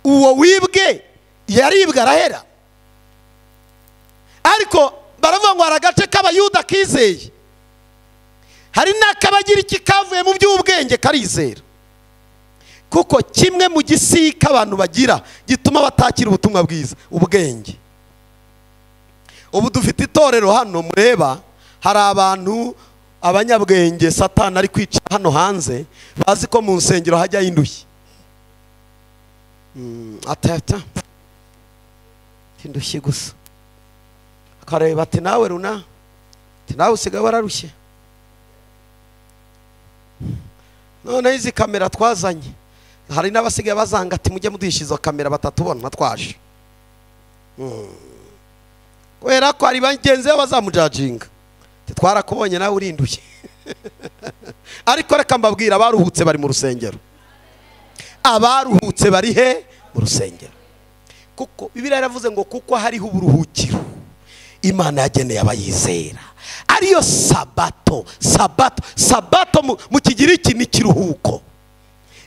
Uwo wibwe yaribwe arahera, ariko baravuga ngo hari agace k'abayuda kizeye, hari n'akabagira iki kavuye mu by'ubwenge karizera. Kuko kimwe mu gisika abantu bagira gituma batakira ubutumwa bwiza, ubwenge. Ubu dufite itorero hano mureba, hari abantu abanyabwenge Satani ari kwica hano hanze, bazi ko mu nsengero hajya indushyi. Atata indushyi gusa, akareba ati nawe runa, ati nawe usigaye wararushye. None izi kamera twazanye, hari n'abasigaye bazanga ati mujye muduhishiza kamera batatubona twaje. Kubera ko ari bagenzi bazamujajinga, twarakubonye nawe urinduye. Ariko reka mbabwira, abaruhutse bari mu rusengero, abaruhutse bari he? Mu rusengero. Kuko Bibiliya yaravuze ngo kuko hariho uburuhukiro Imana yageneye abayizera, ariyo sabato. Sabato mu kigiriki ni kiruhuko.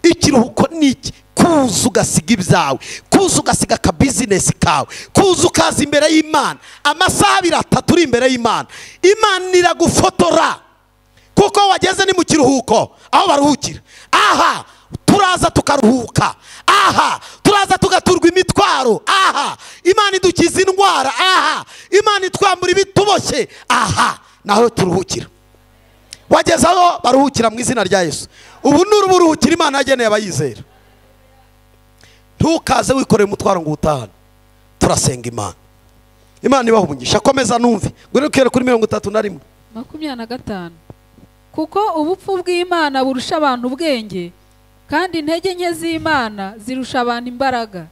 Ikiruhuko ni iki? Kuza ugasiga ibyawe, kuza ugasiga ka business kawe, kuza ukaza imbere y'Imana amasaha 2-3 uri imbere y'Imana. Imana iragufotora kuko wageze ni mu kiruhuko aho baruhukira. Aha turaza tukaruhuka, aha turaza tugaturwa imitwaro, aha Imana idukiza indwara, aha Imana itwambura ibituboshye, aha naho turuhukira. Wageze aho baruhukira mu izina rya Yesu. Ubu n'uruburuhukira Imana yageneye abayizera. Ntukaze wikoreye umutwaro ngo utahane. Turasenga Imana. Imana ibaha umugisha. Komeza numve. Gurukere kuri 31. 25. Kuko ubupfu bw'Imana burusha abantu ubwenge, kandi intege nke z'Imana zirusha abantu imbaraga.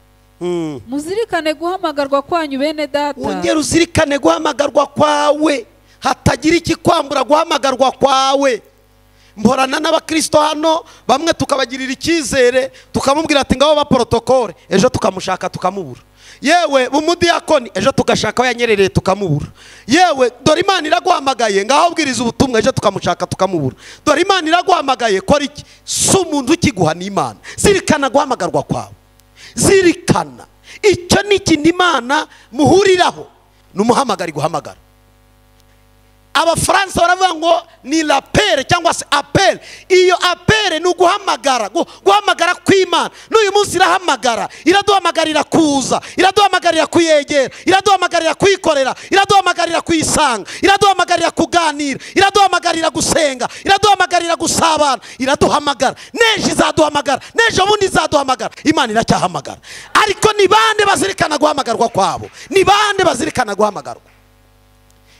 Muzirikane guhamagarwa kwanyu bene data. Wongera uzirikane guhamagarwa kwawe, hatagira ikikwambura guhamagarwa kwawe. Mporana n'abakristo hano bamwe tukabagirira icyizere, tukamubwira ati ngaho ba protocole, ejo tukamushaka tukamubura. Yewe bumudiyakoni, ejo tugashaka yanyerereye tukamubura. Yewe Ndorimana iraguhamagaye, ngaho bwiriza ubutumwa, ejo tukamushaka tukamubura. Ndorimana iraguhamagaye, kora iki? Si umuntu ukiguha n'Imana. Zirikana guhamagarwa kwawe, zirikana icyo ni ikintu Imana muhuriraho, n'umuhamagari guhamagara. Abafaransa baravuga ngo ni l'appel cyangwa se appel. Iyo appel ni uguhamagara, guhamagara kw'Imana. N'uyu munsi irahamagara, iraduhamagarira kuza, iraduhamagarira kuyegera, iraduhamagarira kuyikorera, iraduhamagarira kuyisanga, iraduhamagarira kuganira, iraduhamagarira gusenga, iraduhamagarira gusabana, iraduhamagara. Neje izaduhamagara, neje ubundi izaduhamagara. Imana iracyahamagara. Ariko ni bande bazirikana guhamagarwa kwabo? Ni bande bazirikana guhamagarwa?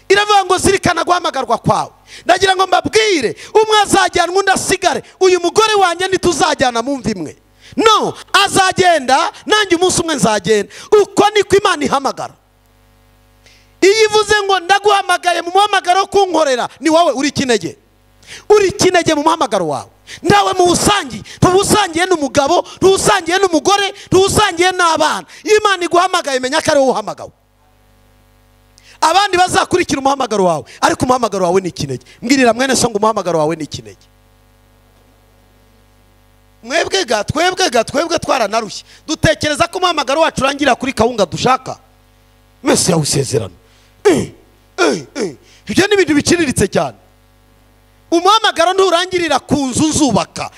Iravuga ngo zirikana guhamagarwa kwawe. Ndagira ngo mbabwire, umwe azajyana undi asigare. Uyu mugore wanjye ntituzajyana mu mvi imwe. No, azagenda nanjye umunsi umwe nzagenda. Uko niko Imana ihamagara. Iyo ivuze ngo ndaguhamagaye mu muhamagaro wo kunkorera, ni wowe uri kinege. Uri kinege mu muhamagaro wawe. Ndawe mu busangi, ntubusangiye n'umugabo, ntubusangiye n'umugore, ntubusangiye n'abana. Imana iguhamagaye, menya ko ari wowe uhamagawe. Abandi bazakurikira umuhamagaro wawe, ariko umuhamagaro wawe ni ikinege. Mbwirira mwene so ngo umuhamagaro wawe ni ikinege. Twebwe twaranarushye, dutekereza ko umuhamagaro wacu urangira kuri kawunga dushaka. Mese yawusezerano. Ibyo ni ibintu biciriritse cyane. Umuhamagaro nturangirira ku nzu nzubaka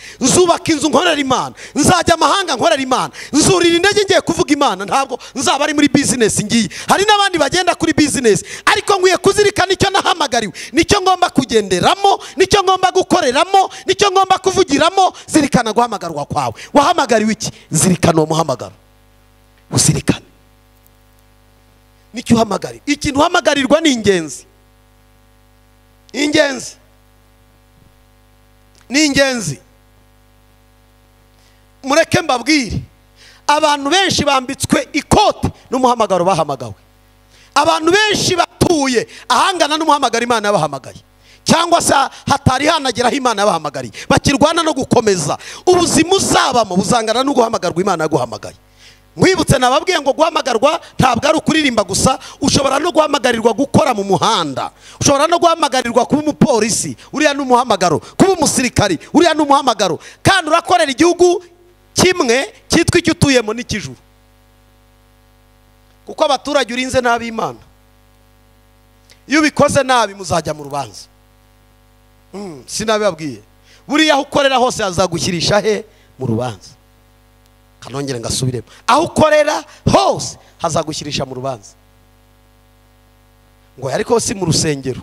inzu nkorera Imana, nzajya amahanga nkorera Imana, nzurira indege ngiye kuvuga Imana, ntabwo nzaba ari muri business ngiye. Hari n'abandi bagenda kuri business, ariko nkwiye kuzirikana icyo nahamagariwe, nicyo ngomba kugenderamo, nicyo ngomba gukoreramo, nicyo ngomba kuvugiramo. Zirikana guhamagarwa kwawe. Wahamagariwe iki? Zirikana uwo muhamagaro, uzirikane nicyo uhamagariwe. Ikintu uhamagarirwa ni ingenzi, ni ingenzi. Mureke mbabwire, abantu benshi bambitswe ikote n'umuhamagaro bahamagawe. Abantu benshi batuye ahangana n'umuhamagaro Imana yabahamagaye, cyangwa se hatari hanageraho Imana yabahamagariye. Bakirwana no gukomeza ubuzima uzabamo buzangana no guhamagarwa Imana yaguhamagaye. mwibutse nababwiye ngo guhamagarwa ntabwo ari ukuririmba gusa, ushobora no guhamagarirwa gukora mu muhanda, ushobora no guhamagarirwa kuba umupolisi, uriya ni umuhamagaro, kuba umusirikari, uriya ni umuhamagaro, kandi urakorera igihugu kimwe cyitwa icyo utuyemo n'ikijuru, kuko abaturage urinze nabi Imana. Iyo ubikoze nabi muzajya mu rubanza. Sinabibabwiye, buriya aho ukorera hose hazagushyirisha he? Mu rubanza. Kanongere ngasubiremo, aho ukorera hose hazagushyirisha mu rubanza. Ngo ariko si mu rusengero,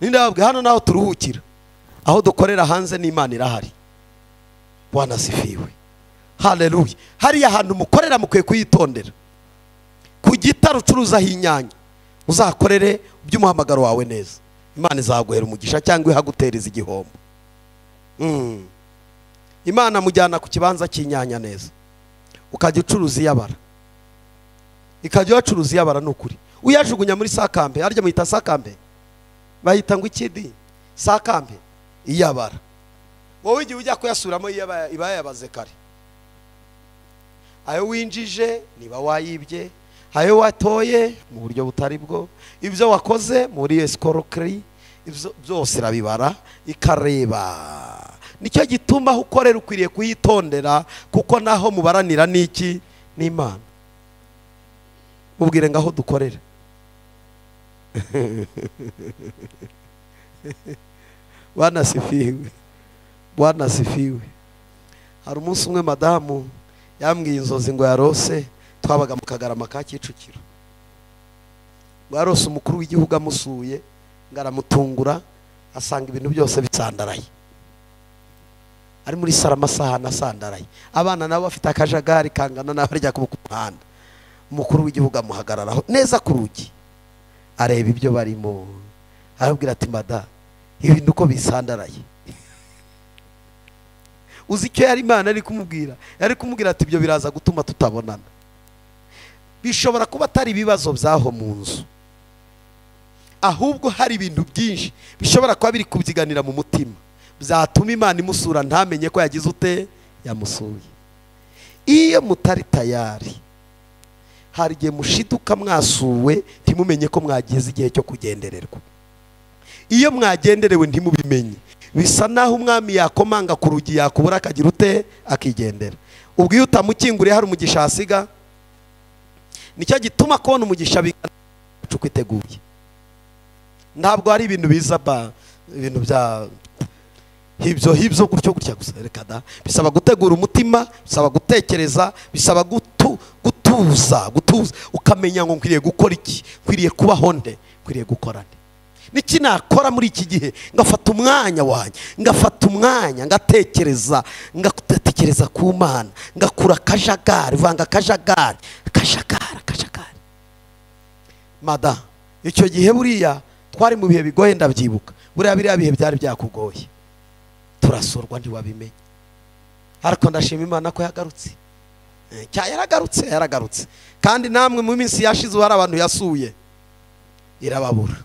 nindababwe hano naho turuhukira, aho dukorera hanze n'Imana irahari. Bwana sifiwe, haleluya. Hariya hantu mukorera mukwiye kuyitondera. Ku gitaro ucuruza inyanya, uzakorere by'umuhamagaro wawe neza, Imana izaguhera umugisha cyangwa ihagutereza igihombo. Imana mujyana ku kibanza cy'inyanya neza, ukajya ucuruza iyabara, ikajya wacuruza iyabara n'ukuri, uyajugunya muri sakambe. Arya muhita sakambe, bahita ngo ikidi sakambe iyabara. Wowe igihe ujya kuyasuramo iba yabaze kare, ayo winjije niba wayibye, ayo watoye mu buryo butari bwo, ibyo wakoze muri escroquerie, ibyo byose irabibara ikareba. Nicyo gituma aho ukorera ukwiriye kuyitondera, kuko naho mubaranira n'iki? N'Imana. Mubwire ngaho dukorera. Bwana sifiwe, Bwana sifiwe. Hari umunsi umwe madamu yambwiye inzozi ngo yarose, twabaga mu Kagarama ka Kicukiro, ngo yarose umukuru w'igihugu amusuye, ngaramutungura asanga ibintu byose bisandaraye, ari muri saramasaha nasandaraye, abana nabo bafite akajagari kangana n'abarya ku muhanda. Umukuru w'igihugu amuhagararaho neza ku rugi, areba ibyo barimo, arabwira ati mada, ibintu uko bisandaraye. Uzi icyo yari Imana ari kumubwira? Yari kumubwira ati ibyo biraza gutuma tutabonana. Bishobora kuba atari ibibazo byaho mu nzu, ahubwo hari ibintu byinshi bishobora kuba biri kubyiganira mu mutima, byatuma Imana imusura ntamenye ko yagize ute? Yamusuye. Iyo mutari tayari, hari igihe mushiduka mwasuwe ntimumenye ko mwagize igihe cyo kugendererwa. Iyo mwagenderewe ntimubimenye, bisa naho umwami yakomanga ku rugi yakubura akagira ute? Akigendera. Ubwo iyo utamukinguriye hari umugisha hasiga. Nicyo gituma kubona umugisha bikacu kwiteguye. Ntabwo ari ibintu biza ibintu bya hibyo gutyo gusa, reka da. Bisaba gutegura umutima, bisaba gutekereza, bisaba gutuza, ukamenya ngo nkwiriye gukora iki, nkwiriye kubaho nde, nkwiriye gukora nde. Niki nakora muri iki gihe? Ngafata umwanya wanjye, ngafata umwanya ngatekereza ku Mana, ngakura akajagari, vanga akajagari. Mada, icyo gihe buriya twari mu bihe bigoye, ndabyibuka. Buriya biriya bihe byari byakugoye, turasurwa ntiwabimenye, ariko ndashima Imana ko yagarutse. Yaragarutse. Kandi namwe mu minsi yashize hari abantu yasuye irababura.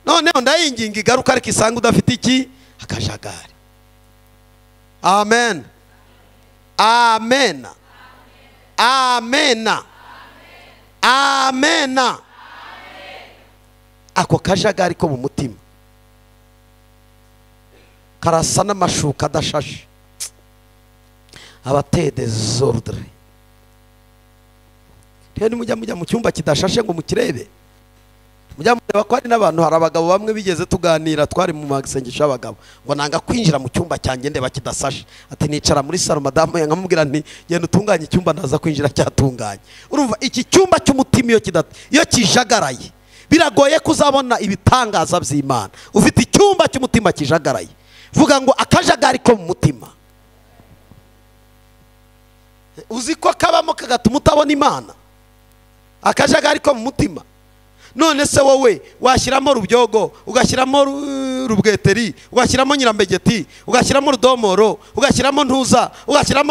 Noneho ndayinginga igaruka, ariko isanga udafite iki? Akajagari. Amen. Amen. Amen. Amen. Ako kajagari ko mu mutima karasa n'amashuka adashashe, abateye desordre. Rero nimujya mu cyumba kidashashe ngo mukirebe, mujya mureba ko hari n'abantu, hari abagabo bamwe bigeze tuganira, twari mu masengesho y'abagabo, ngo nanga kwinjira mu cyumba cyanjye ndeba kidasashe. Ati nicara muri salo, madamu nkamubwira nti genda utunganye icyumba, ndaza kwinjira cyatunganye. Urumva iki cyumba cy'umutima iyo kijagaraye, biragoye kuzabona ibitangaza by'Imana. Ufite icyumba cy'umutima kijagaraye, vuga ngo akajagari ko mu mutima. Uzi ko kabamo kagatuma utabona Imana? Akajagari ko mu mutima. none se wowe washyiramo rubyogo, ugashyiramo rubweteri, ugashyiramo nyirambegeti, ugashyiramo rudomoro, ugashyiramo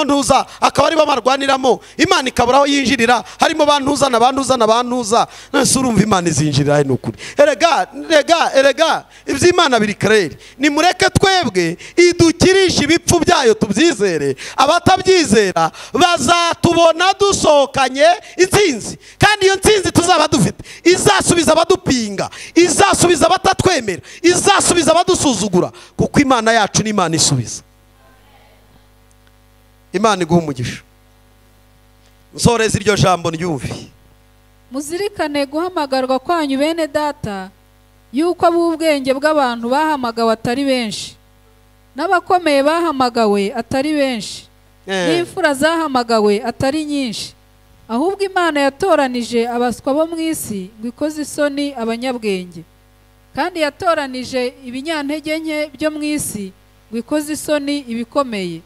ntuza, akaba aribo barwaniramo, Imana ikabura aho yinjirira, harimo bantuza na bantuza. Nase urumva Imana izinjirira n'ukuri. Erega iby'Imana biri karere. Nimureke twebwe idukirisha ibipfu byayo tubyizere, abatabyizera bazatubona dusohokanye intsinzi, kandi iyo ntsinzi tuzaba dufite izasubiza abadupinga, izasubiza abatatwemera, izasubiza abadusuzugura, kuko Imana yacu ni Imana isubiza. Imana iguha umugisha. Nsoreza iryo jambo ryumve. Muzirikane guhamagarwa kwanyu bene data, yuko ab'ubwenge bw'abantu bahamagawe atari benshi, n'abakomeye bahamagawe atari benshi, n'imfura zahamagawe atari nyinshi. Ahubwo Imana yatoranije abaswa bo mu isi ngo ikoze isoni abanyabwenge, kandi yatoranije ibinyantege nke byo mu isi ngo ikoze isoni ibikomeye,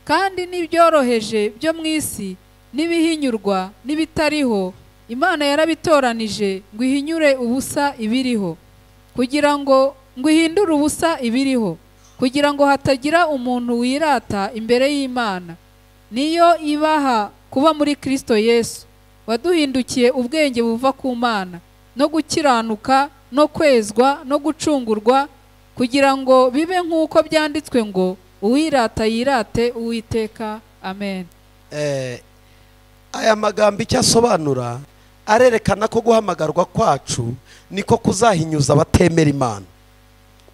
kandi n'ibyoroheje byo mu isi n'ibihinyurwa n'ibitariho Imana yarabitoranije ngo ihinyure ubusa ibiriho, kugira ngo ihindure ubusa ibiriho, kugira ngo hatagira umuntu wirata imbere y'Imana. Niyo ibaha kuba muri Kristo Yesu, waduhindukiye ubwenge buva ku Mana, no gukiranuka, no kwezwa, no gucungurwa, kugira ngo bibe nk'uko byanditswe ngo uwirata yirate Uwiteka. Amen. Aya magambo icyo asobanura, arerekana ko guhamagarwa kwacu niko kuzahinyuza abatemera Imana.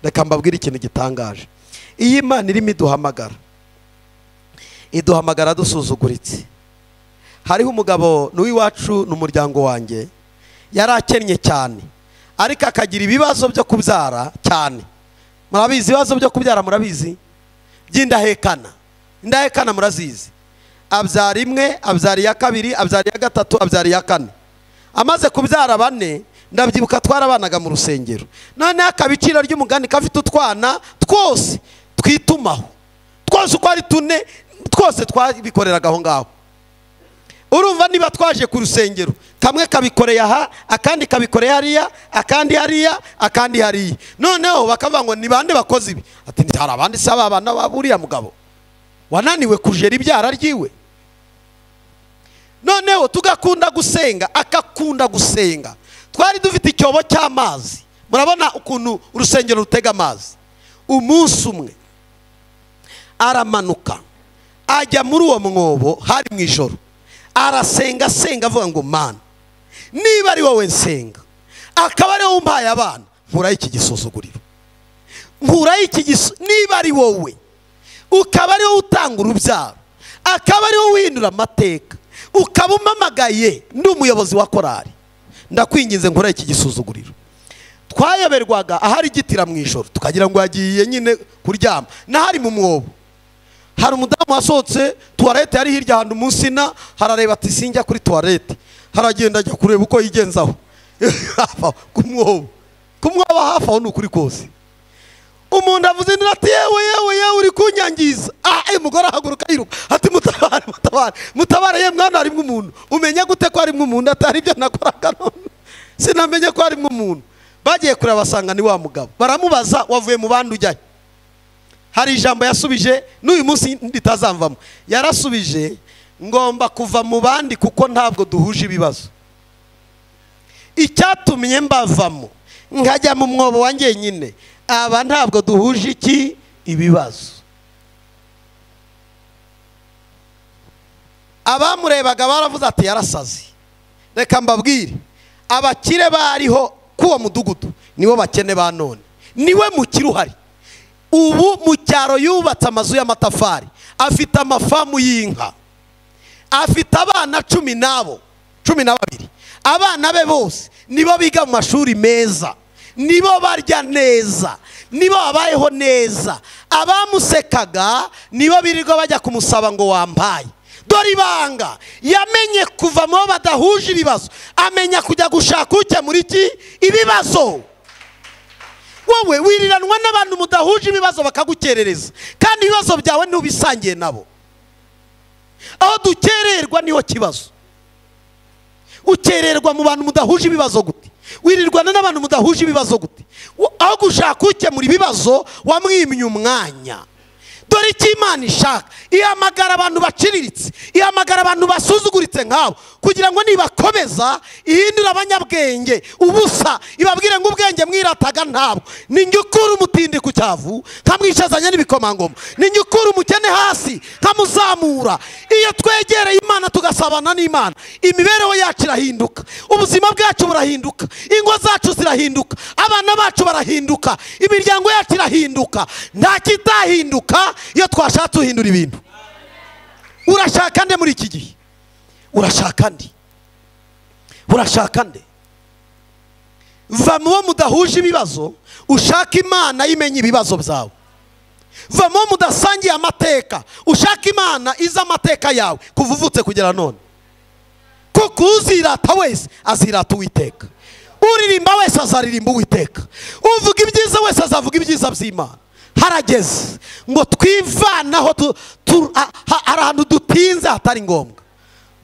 Reka mbabwire ikintu gitangaje. Iyi Imana irimo iduhamagara dusuzuguritse. Hariho umugabo n'uwiwacu n'umuryango wanjye, yari akennye cyane, ariko akagira ibibazo byo kubyara cyane. Murabizi ibibazo byo kubyara, murabizi by'indahekana. Indahekana murazizi. Abyara imwe, abyara iya kabiri, abyara iya gatatu, abyara iya kane. Amaze kubyara bane, ndabyibuka twarabanaga mu rusengero. None akabiciro ry'umugani kafite utwana twose twitumaho, twose uko ari tune, twose twabikoreraga aho ngaho. Urumva niba twaje ku rusengero, kamwe kabikoreye aha, akandi kabikoreye hariya, akandi hariya, akandi hariya. Noneho bakavuga ngo ni bande bakoze ibi? Ati hari abandi se abana baburiya mugabo wananiwe kujera ibyara ryiwe. Noneho tugakunda gusenga, akakunda gusenga. Twari dufite icyobo cy'amazi, murabona ukuntu urusengero rutega amazi. Umunsi umwe aramanuka ajya muri uwo mwobo, hari mu ijoro, arasenga avuga ngo Mana, niba ari wowe nsenga, akaba ari wowe umpaye abana, nkuraho iki gisuzuguriro, niba ari wowe, ukaba ari wowe utanga urubyaro, akaba ari wowe uhindura amateka, ukaba umamagaye ndi umuyobozi wa korari, ndakwinginze nkuraho iki gisuzuguriro. Twayoberwaga ahari igitira mu ijoro, tukagira ngo yagiye nyine kuryama, n'ahari mu mwobo. Hari umudamu wasohotse, tuwarete yari hirya ahantu munsi na, harareba ati sinjya kuri tuwarete, haragenda ajya kureba uko yigenzaho ku mwobo hafi aho. Ni ukuri kose. Umuntu avuze ati yewe uri kunyangiza. Umugore ahaguruka yiruka ati mutabare ye mwana, harimo umuntu. Umenya gute ko harimo umuntu? Atari ibyo nakoraga none, sinamenye ko harimo umuntu. Bagiye kureba basanga ni wa mugabo, baramubaza wavuye mu bandi ujyayo. Hari ijambo yasubije, n'uyu munsi nditazamvamo. Yarasubije, ngomba kuva mu bandi kuko ntabwo duhuje ibibazo. Icyatumye mbavamo nkajya mu mwobo wanjye nyine, aba ntabwo duhuje ibibazo. Abamurebaga baravuze ati yarasazi. Reka mbabwire, abakire bariho kuwo mudugudu nibo bakene ba none, niwe mukire uhari. Ubu mu cyaro yubatse amazu y'amatafari, afite amafamu y'inka, afite abana 12. Abana be bose nibo biga mu mashuri meza, nibo barya neza, nibo babayeho neza. Abamusekaga nibo birirwa bajya kumusaba ngo wampaye. Dore ibanga yamenye kuva mu badahuje ibibazo, amenya kujya gushaka ukemura ibibazo. Wowe wiriranwa n'abantu mudahuje ibibazo bakagukerereza, kandi ibibazo byawe ntubisangiye nabo. Aho dukererwa niho kibazo. Ukererwa mu bantu mudahuje ibibazo gute? wirirwana n'abantu mudahuje ibibazo gute? Aho gushaka ukemura ibibazo wamwimye umwanya. Dore icyo Imana ishaka, ihamagara abantu baciriritse, ihamagara abantu basuzuguritse nkabo, kugira ngo nibakomeza ihindura abanyabwenge ubusa, ibabwire ngo ubwenge mwirataga ntabwo. Ninjye ukura umutindi ku cyavu nkamwicazanya n'ibikomangoma, ninjye ukura umukene hasi nkamuzamura. Iyo twegereye Imana tugasabana n'Imana, imibereho yacu irahinduka, ubuzima bwacu burahinduka, ingo zacu zirahinduka, abana bacu barahinduka, imiryango yacu irahinduka. Nta kitahinduka iyo twashatse uhindura ibintu. Urashaka nde muri iki gihe? Urashaka nde? Urashaka nde? Va mu bo mudahuje ibibazo, ushaka Imana yimenye ibibazo byawe. Va mu bo mudasangiye amateka, ushaka Imana iza amateka yawe kuva uvutse kugera none. Kuko uzirata wese azirata Uwiteka, uririmba wese azaririmba Uwiteka, uvuga ibyiza wese azavuga ibyiza by'Imana. Harageze ngo twivanaho hari ahantu dutinze hatari ngombwa.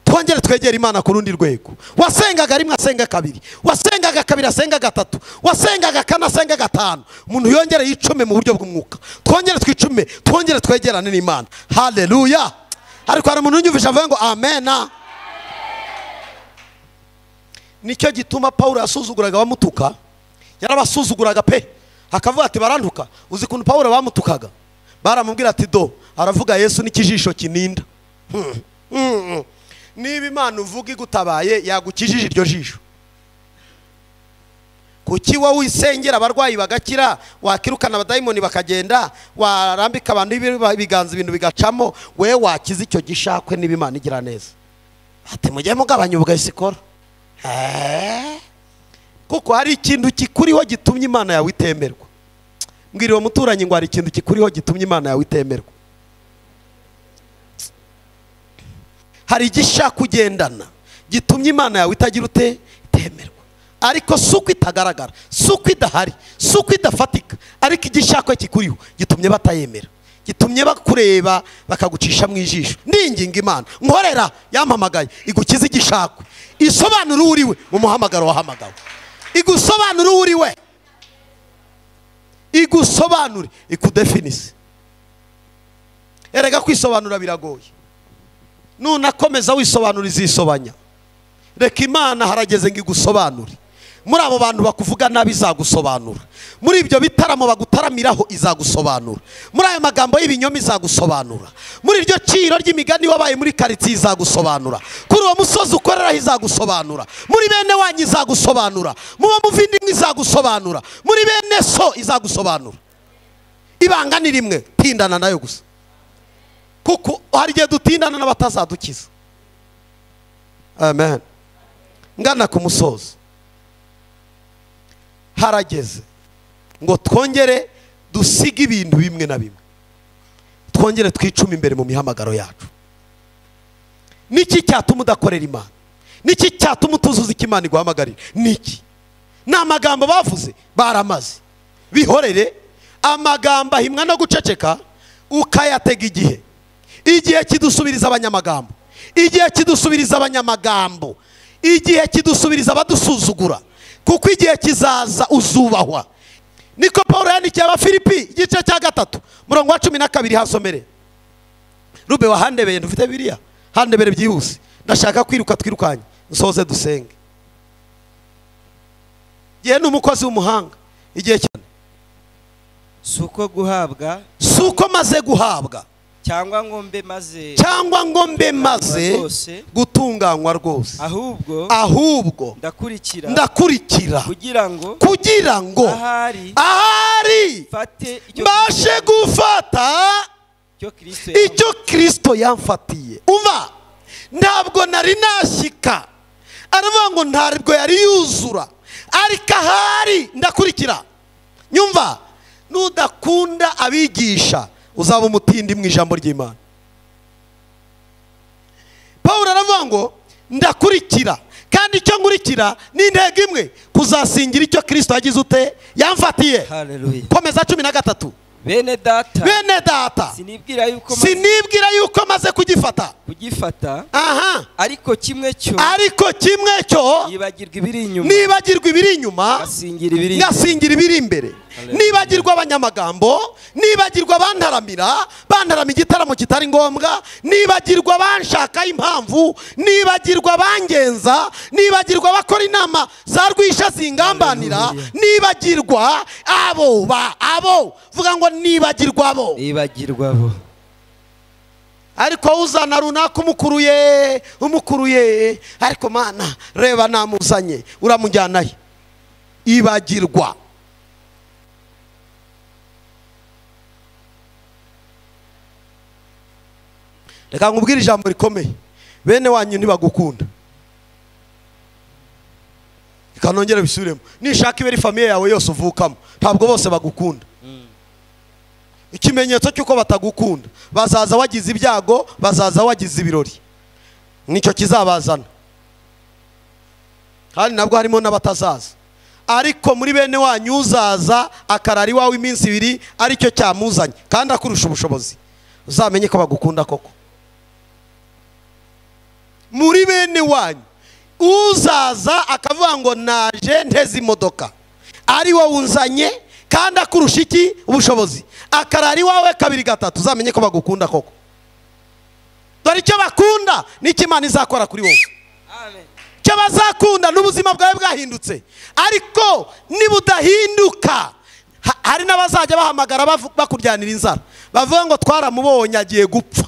Twongere twegera Imana ku rundi rwego. Wasengaga rimwe asenga kabiri, wasengaga kabiri asenga gatatu, wasengaga kane asenga gatanu. Umuntu yongere yicume mu buryo bw'umwuka. Twongere twicume, twongere twegerane n'Imana. Haleluya. Ariko hari umuntu unyumvisha avuga ngo amena. Nicyo gituma Paulo yasuzuguraga bamutuka, yarabasuzuguraga pe, akavuga ati barantuka. Uzi kuntu Paulo bamutukaga? Baramubwira ati do, aravuga Yesu n'ikijisho kininda. Niba Imana uvuga igutabaye yagukijije iryo jisho, kuki wowe wisengera abarwayi bagakira, wakirukana abadayimoni bakagenda, warambika abantu ibiganza ibintu bigacamo, we wakiza icyo gishakwe niba Imana igira neza? Ati mujye mugabanya ubwayisikora. Kuko hari ikintu kikuriho gitumye Imana yawe itemerwa. Mbwira uwo muturanyi ngo hari ikintu kikuriho gitumye Imana yawe itemerwa. Hari igishaka kugendana gitumye Imana yawe itagira ute itemerwa. Ariko suko itagaragara, suko idahari, suko idafatika, ariko igishaka kikuriho gitumye batayemera, gitumye bakureba bakagucisha mu ijisho. Ndinginga Imana nkorera yampamagaye igukiza igishakwe, isobanura uriwe mu muhamagaro wahamagawe, igusobanura uriwe, igusobanure, ikudefinise. Erega kwisobanura biragoye, nunakomeza wisobanura izisobanya. Reka Imana harageze ngo igusobanure. Muri abo bantu bakuvuga nabi izagusobanura, muri ibyo bitaramo bagutaramiraho izagusobanura, muri ayo magambo y'ibinyoma izagusobanura, muri iryo ciro ry'imigani wabaye muri karitsiye izagusobanura, kuri uwo musozi ukoreraho izagusobanura, muri bene wanyu izagusobanura, mu bavindimwe izagusobanura, muri bene so izagusobanura. Ibanga ni rimwe, tindana nayo gusa, kuko hari igihe dutindana n'abatazadukiza. Amen. Ngana ku musozi, harageze ngo twongere dusige ibintu bimwe na bimwe, twongere twicuma imbere mu mihamagaro yacu. Niki cyatuma udakorera Imana? Niki cyatuma utuzuza icyo Imana iguhamagarira? Niki? Ni amagambo bavuze baramaze. Bihorere amagambo ahimwa no guceceka, ukayatega igihe. Igihe kidusubiriza abanyamagambo, igihe kidusubiriza abanyamagambo, igihe kidusubiriza abadusuzugura, kuko igihe kizaza uzubahwa. Niko Paulo yandikiye Abafilipi igice cya 3 murongo wa 12 hasomere. Rube wahandebeye ndufite Bibiliya, handebere byihuse, ndashaka kwiruka twirukanye nsoze dusenge. Gihe n'umukozi w'umuhanga igihe cyane, suko guhabwa, suko maze guhabwa, cyangwa ngo mbe maze gutunganywa rwose, ahubwo ndakurikira kugira ngo ahari mbashe gufata icyo Kristo yamfatiye. Umva, ntabwo nari nashyika, aravuga ngo ntabwo yari yuzura, ariko ahari ndakurikira. Nyumva, nudakunda abigisha uzaba umutindi mu ijambo ry'Imana. Paulo aravuga ngo ndakurikira, kandi icyo nkurikira ni intego imwe, kuzasingira icyo Kristo yagize ute yamfatiye. Haleluya. Komeza 13. bene data sinibwira yuko maze kugifata aha ariko kimwe cyo nibagirwa ibiri inyuma ngasingira ibiri imbere, nibagirwa abanyamagambo, nibagirwa bantaramira igitaramo kitari ngombwa, nibagirwa banshaka impamvu, nibagirwa bangenza, nibagirwa bakora inama za rwisha zingambanira, nibagirwa abo vuga ngo nibagirwa abo. Ariko uzana runaka umukuruye ariko mana reba namuzanye uramujyanaye, ibagirwa. Reka nkubwire ijambo rikomeye, bene wanyu ntibagukunda. Reka nongere bisubiremo, nishaka iberi famiye yawe yose uvukamo ntabwo bose bagukunda. Ikimenyetso cyuko batagukunda, bazaza wagize ibyago, bazaza wagize ibirori, nicyo kizabazana. Kandi nabwo harimo n'abatazaza. Ariko muri bene wanyu uzaza akarari wawe iminsi 2 aricyo cyamuzanye kandi akurusha ubushobozi, uzamenye ko bagukunda koko. Muri bene wanyu uzaza akavuga ngo naje nteze imodoka, ari wowe unzanye kandi akurusha iki ubushobozi, akarari wawe 2-3, uzamenye ko bagukunda koko. Dore icyo bakunda n'icyo Imana izakora kuri wowe. Amen. Cyo bazakunda n'ubuzima bwawe bwahindutse. Ariko nibudahinduka, hari n'abazajya bahamagara bakuryanira inzara, bavuga ngo twaramubonye agiye gupfa.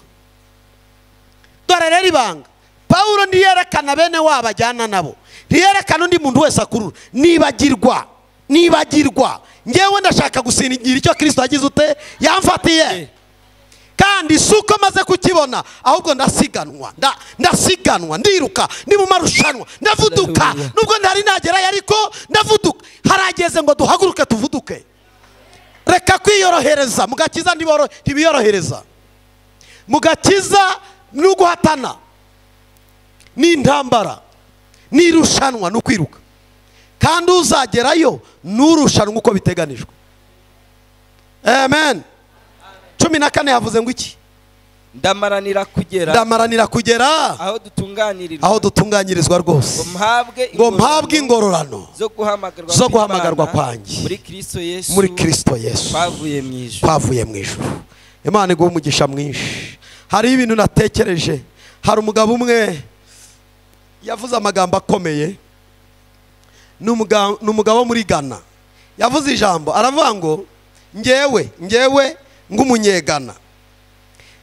Dore rero ibanga Paulo ntiyerekana bene wabo ajyana nabo, ntiyerekana undi muntu wese akurura. Nibagirwa ngewe ndashaka gusingira icyo Kristo yagize ute yamfatiye, kandi suko maze kukibona ahubwo ndasiganwa ndiruka, ndi mu marushanwa ndavuduka, nubwo ntari nagerayo ariko ndavuduka. Harageze ngo duhaguruke tuvuduke. Reka kwiyorohereza, mugakiza ntibiyorohereza. Mugakiza n'uguhatana n'intambara n'irushanwa no kwiruka, kandi uzagerayo n'urushanwa uko biteganijwe. Amen. 14 yavuze ngo iki? Ndamaranira kugera aho dutunganyirizwa rwose, ngo mpabwe ingororano zo guhamagarwa kwanjye muri Kristo Yesu twavuye mu ijuru. Imana iguhe umugisha mwinshi. Hari ibintu natekereje. Hari umugabo umwe yavuze amagambo akomeye, n'umugabo muri Ghana. Yavuze ijambo aravuga ngo ngewe ngumunyegana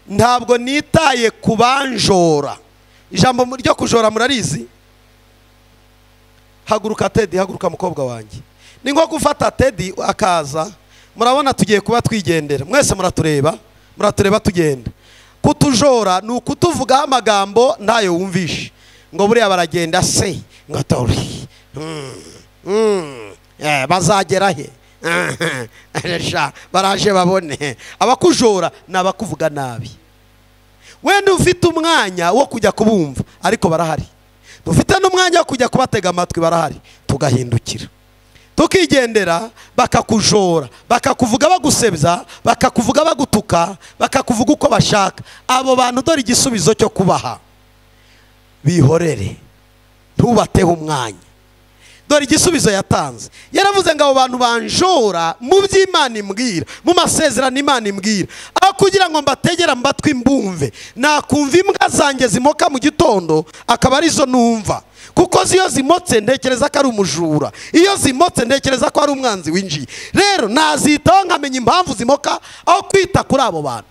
ntabwo nitaye kubanjora. Ijambo ryo kujora murarizi? Haguruka Teddy, haguruka mukobwa wanjye. Ni nko gufata Teddy akaza, murabona tugiye kuba twigendera, mwese muratureba tugenda. Kutujora ni ukutuvugaho amagambo ntayo wumvishe, ngo buriya baragenda se ngo tori bazagera he baraje babone. Abakujora nabakuvuga nabi. Wenda ufite umwanya wo kujya kubumva ariko barahari, dufite n'umwanya wo kujya kubatega amatwi barahari, tugahindukira tukigendera. Bakakujora, bakakuvuga bagusebya, bakakuvuga bagutuka, bakakuvuga uko bashaka. Abo bantu dore igisubizo cyo kubaha, bihorere ntubateho umwanya. Dore igisubizo yatanze, yaravuze ngo abo bantu banjora mu by'Imana imbwira, mu masezerano Imana imbwira, aho kugira ngo mbategera mbatwe imbumve, nakumva imbwa zanjye zimoka mu gitondo akaba arizo numva, kuko ziyo zimotse ntekereza ko ari umujura, iyo zimotse ntekereza ko ari umwanzi winjiye. Rero nazitaho nkamenya impamvu zimoka aho kwita kuri abo bantu.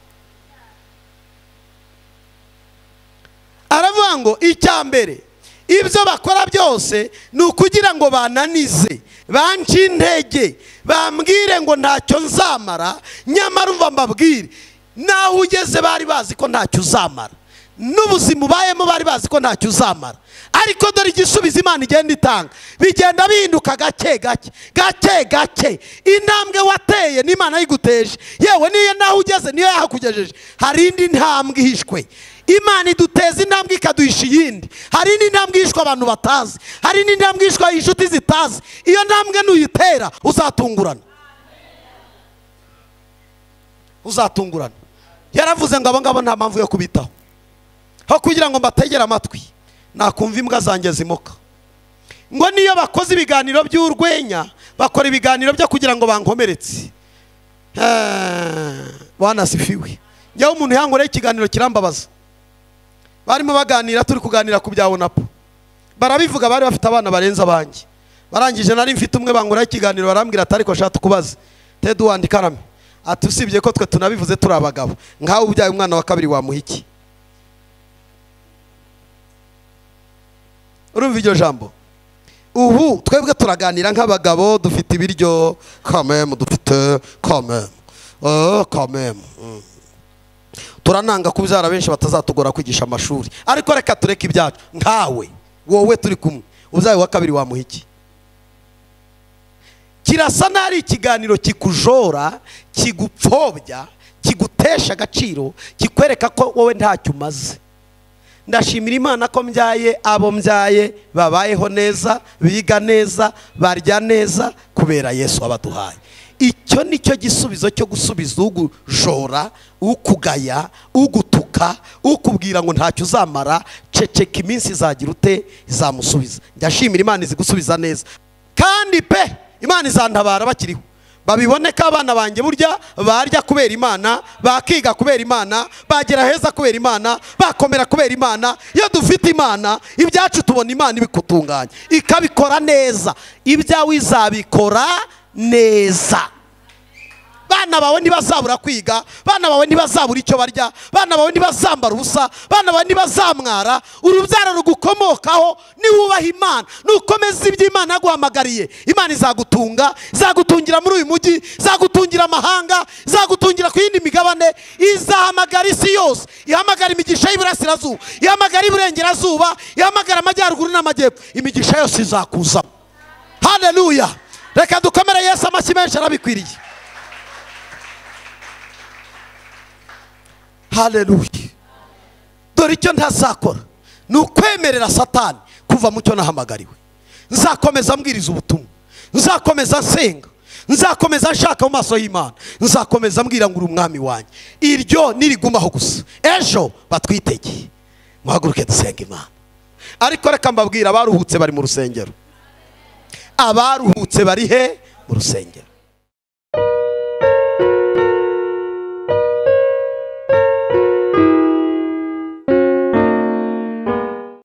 Aravuga ngo icyambere ibyo bakora byose ni ukugira ngo bananize, banci intege, bambwire ngo ntacyo nzamara. Nyamara umva mbabwire, naho ugeze bari bazi ko ntacyo uzamara, n'ubuzima ubayemo bari bazi ko ntacyo uzamara. Ariko dore igisubizo Imana igenda itanga, bigenda bihinduka gake gake. Intambwe wateye n'Imana yiguteje, yewe niyo naho ugeze niyo yahakugejeje. Hari indi ntambwe ihishwe. Imana iduteza intambwe ikaduhisha iyindi. Hari indi ntambwe ihishwe abantu batazi, hari indi ntambwe ihishwe inshuti zitazi. Iyo ntambwe nuyitera uzatungurana. uzatungurana. Yaravuze ngo abo ngabo nta mpamvu yo kubitaho, aho kugira ngo mbategere amatwi nakumva imbwa zanjye zimoka. Ngo niyo bakoze ibiganiro by'urwenya bakora ibiganiro byo kugira ngo bankomeretse. Bwana sifiwe. Njyewe umuntu yankoreye ikiganiro kirambabaza, barimo baganira, turi kuganira ku bya Onapo, barabivuga bari bafite abana barenze abanjye. Barangije nari mfite umwe bankoreye ikiganiro, barambwira ati ariko shaka tukubaze Edouard Karame, ati usibye ko twe tunabivuze turi abagabo, nkawe ubyaye umwana wa kabiri wamuha iki? Urumva iryo jambo? Ubu twebwe turaganira nk'abagabo, dufite ibiryo kameme, dufite kameme kameme, turananga kubyara benshi batazatugora kwigisha amashuri, ariko reka tureke ibyacu. Nkawe wowe turi kumwe ubyaye wa kabiri wamuha iki? Kirasa nari ikiganiro kikujora, kigupfobya, kigutesha agaciro, kikwereka ko wowe ntacyo umaze. Ndashimira Imana ko mbyaye abo mbyaye babayeho neza, biga neza, barya neza kubera Yesu abaduhaye. Icyo nicyo gisubizo cyo gusubiza ugujora, ukugaya, ugutuka, ukubwira ngo ntacyo uzamara, ceceka iminsi izagira ute izamusubiza. Ndashimira Imana izi gusubiza neza, kandi pe Imana izantabara bakiriho. Babibone ko abana banjye burya barya kubera Imana, bakiga kubera Imana, bagera heza kubera Imana, bakomera kubera Imana. Iyo dufite Imana, ibyacu tubona Imana ibikutunganya, ikabikora neza. Ibyawe izabikora neza. Bana bawe ntibazabura kwiga, bana bawe ntibazabura icyo barya, bana bawe ntibazambara ubusa, bana bawe ntibazamwara. Urubyaro rugukomokaho niwubaha Imana, nukomeza ibyo Imana yaguhamagariye, Imana izagutunga, izagutungira muri uyu mujyi, izagutungira amahanga, izagutungira ku yindi migabane, izahamagara isi yose, ihamagara imigisha y'iburasirazuba, ihamagara iburengerazuba, ihamagara amajyaruguru n'amajyepfo, imigisha yose izakuzamo. Haleluya! Reka dukomere Yesu amashyi menshi, arabikwiriye. Haleluya. Dore icyo ntazakora ni ukwemerera Satani kuva mu cyo nahamagariwe. Nzakomeza mbwiriza ubutumwa, nzakomeza nsenga, nzakomeza nshaka mu maso y'Imana, nzakomeza mbwira ngo uri umwami wanjye. Iryo nirigumaho gusa, ejo batwitegeye. Muhaguruke dusenga Imana. Ariko reka mbabwira, abaruhutse bari mu rusengero. Abaruhutse bari he? Mu rusengero.